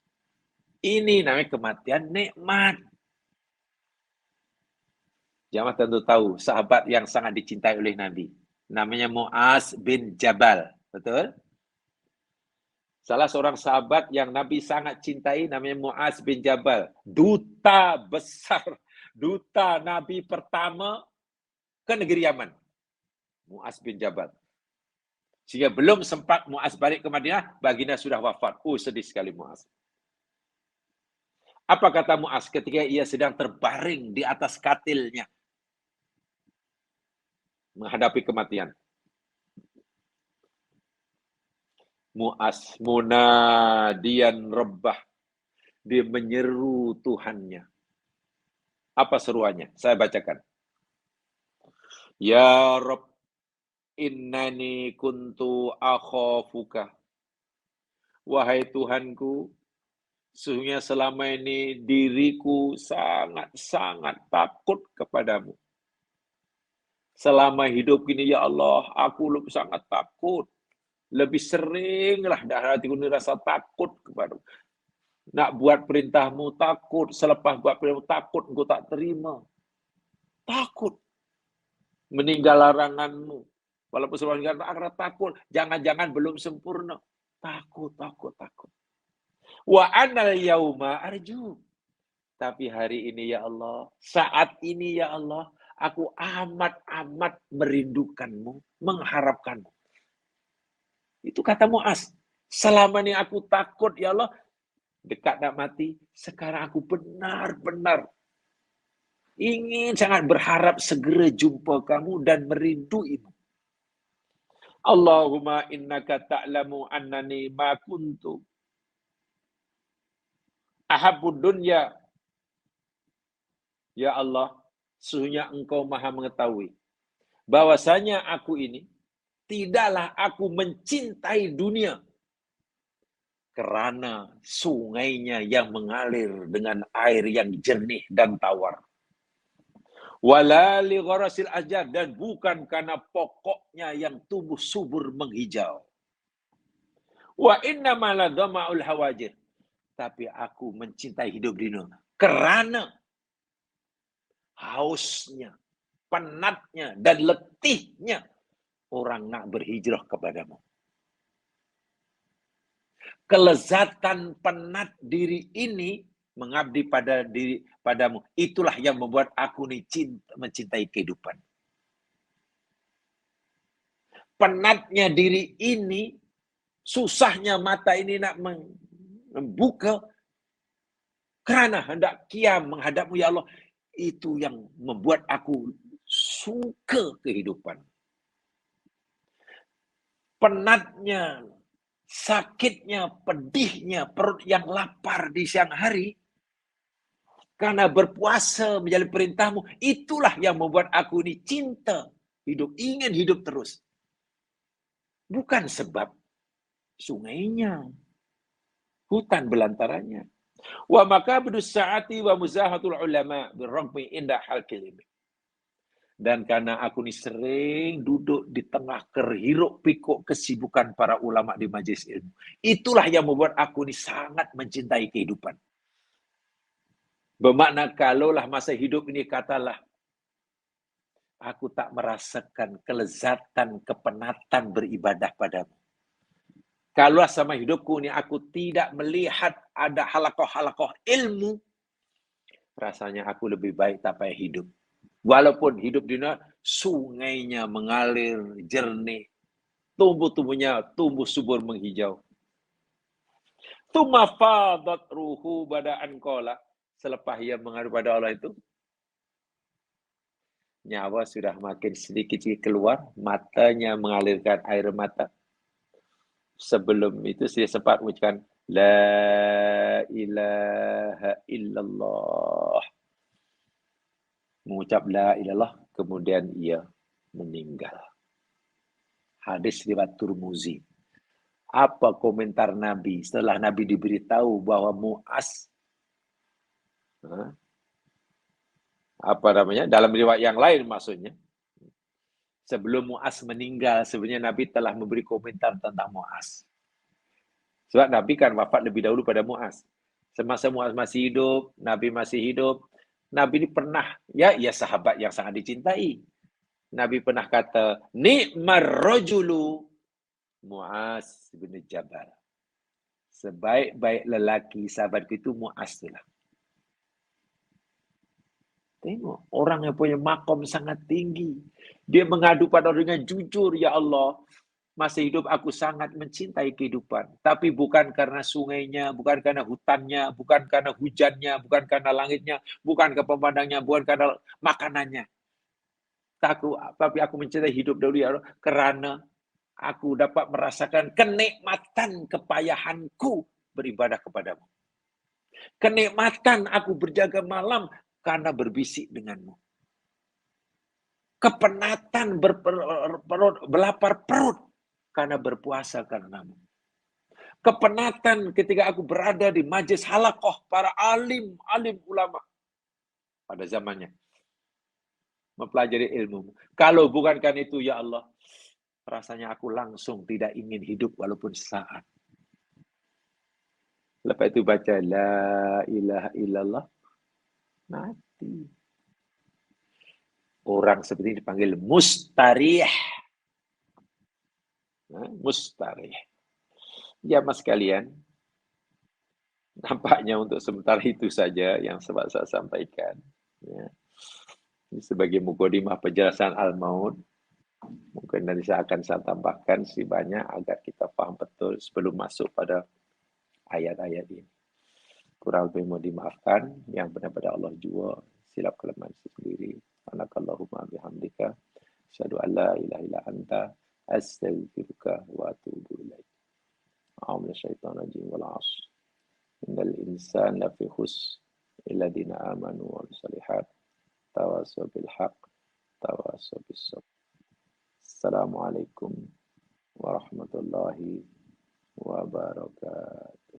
Ini namanya kematian nikmat. Jamaah tentu tahu sahabat yang sangat dicintai oleh Nabi. Namanya Mu'az bin Jabal. Betul? Salah seorang sahabat yang Nabi sangat cintai namanya Mu'az bin Jabal. Duta besar. Duta Nabi pertama ke negeri Yaman. Mu'az bin Jabal. Sehingga belum sempat Mu'az balik ke Madinah, baginda sudah wafat. Sedih sekali Mu'az. Apa kata Mu'az ketika ia sedang terbaring di atas katilnya? Menghadapi kematian. Mu'az munadian rabbah. Dia menyeru Tuhannya. Apa seruannya? Saya bacakan. Ya Rabb, innani kuntu akhafuka. Wahai Tuhanku, sesungguhnya selama ini diriku sangat-sangat takut kepadamu. Selama hidup ini, ya Allah, aku sangat takut. Lebih seringlah dah hatiku ini rasa takut kepadamu. Nak buat perintahmu takut, selepas buat perintahmu takut, engkau tak terima. Takut. Meninggal laranganmu. Walaupun sebelum akan takut, jangan-jangan belum sempurna. Takut. Wa anal yauma arju. Tapi hari ini ya Allah, saat ini ya Allah, aku amat merindukanmu, mengharapkanmu. Itu kata Muaz. Selama ini aku takut ya Allah, dekat nak mati, sekarang aku benar-benar ingin sangat berharap segera jumpa kamu dan merinduimu. Allahumma innaka ta'lamu annani ma kuntu ahabbud dunya. Ya Allah, sesungguhnya engkau maha mengetahui bahwasanya aku ini tidaklah aku mencintai dunia kerana sungainya yang mengalir dengan air yang jernih dan tawar. Wala li gharasil ajar, dan bukan karena pokoknya yang tumbuh subur menghijau. Wa inna ma la dhama'ul hawajir. Tapi aku mencintai hidup di dunia kerana hausnya, penatnya, dan letihnya orang nak berhijrah kepadamu. Kelezatan penat diri ini mengabdi padamu. Itulah yang membuat aku ini mencintai kehidupan. Penatnya diri ini, susahnya mata ini nak membuka kerana hendak kiam menghadapmu ya Allah. Itu yang membuat aku suka kehidupan. Penatnya, sakitnya, pedihnya, perut yang lapar di siang hari, karena berpuasa menjadi perintahmu, itulah yang membuat aku ini cinta hidup, ingin hidup terus. Bukan sebab sungainya, hutan belantaranya. Wa makabdus sa'ati wa muzahatul ulama birrahmi indah hal kilimi. Dan karena aku ini sering duduk di tengah kerhiruk pikuk kesibukan para ulama di majelis ilmu. Itulah yang membuat aku ini sangat mencintai kehidupan. Bermakna kalaulah masa hidup ini katalah, aku tak merasakan kelezatan, kepenatan beribadah padamu. Kalau sama hidupku ini aku tidak melihat ada halakoh-halakoh ilmu, rasanya aku lebih baik tak payah hidup. Walaupun hidup di dunia, sungainya mengalir jernih, tumbuh-tumbuhnya tumbuh subur menghijau. Tsumma fadat ruhu bada'an qala. Selepas ia mengadu pada Allah itu, nyawa sudah makin sedikit keluar, matanya mengalirkan air mata. Sebelum itu saya sempat mengucapkan La ilaha illallah. Mengucap La ilallah, kemudian ia meninggal. Hadis riwayat Tirmizi. Apa komentar Nabi setelah Nabi diberitahu bahwa Muaz dalam riwayat yang lain maksudnya, sebelum Muaz meninggal, sebenarnya Nabi telah memberi komentar tentang Muaz. Sebab Nabi kan wafat lebih dahulu pada Muaz. Semasa Muaz masih hidup, Nabi masih hidup, Nabi ini pernah, ya sahabat yang sangat dicintai. Nabi pernah kata, Ni'mar rajulu Muaz bin Jabal. Sebaik-baik lelaki sahabatku itu Muaz itulah. Tengok, orang yang punya makom sangat tinggi. Dia mengadu pada Allah dengan jujur, ya Allah, masa hidup aku sangat mencintai kehidupan. Tapi bukan karena sungainya, bukan karena hutannya, bukan karena hujannya, bukan karena langitnya, bukan karena pemandangnya, bukan karena makanannya. Tapi aku mencintai hidup dahulu, ya Allah, karena aku dapat merasakan kenikmatan kepayahanku beribadah kepadamu. Kenikmatan aku berjaga malam karena berbisik denganmu. Kepenatan berlapar perut karena berpuasa karenamu. Kepenatan ketika aku berada di majelis halakoh para alim ulama pada zamannya. mempelajari ilmu. Kalau bukan kan itu, ya Allah, rasanya aku langsung tidak ingin hidup walaupun sesaat. Lepas itu baca la ilaha illallah, mati. Orang seperti ini dipanggil mustarih. Mustarih. Ya, mas sekalian, nampaknya untuk sementara itu saja yang saya sampaikan. Ya. Ini sebagai mukadimah penjelasan al-maut. Mungkin nanti saya akan tambahkan banyak agar kita paham betul sebelum masuk pada ayat-ayat ini. Kurang lebih mau dimaafkan, yang benar pada Allah jua, silap kelemahan sendiri. Anakallahumma bihamdika, asyhadu an la ilaha illa anta, astaghfiruka wa atubu ilaik. A'udzu minasyaitonir rajim wal 'ashr. Innal insana lafi khusr illa alladziina aamanu wa 'amilus shalihaat tawassaw bil haqq tawassaw bis sabr. Assalamualaikum warahmatullahi wabarakatuh.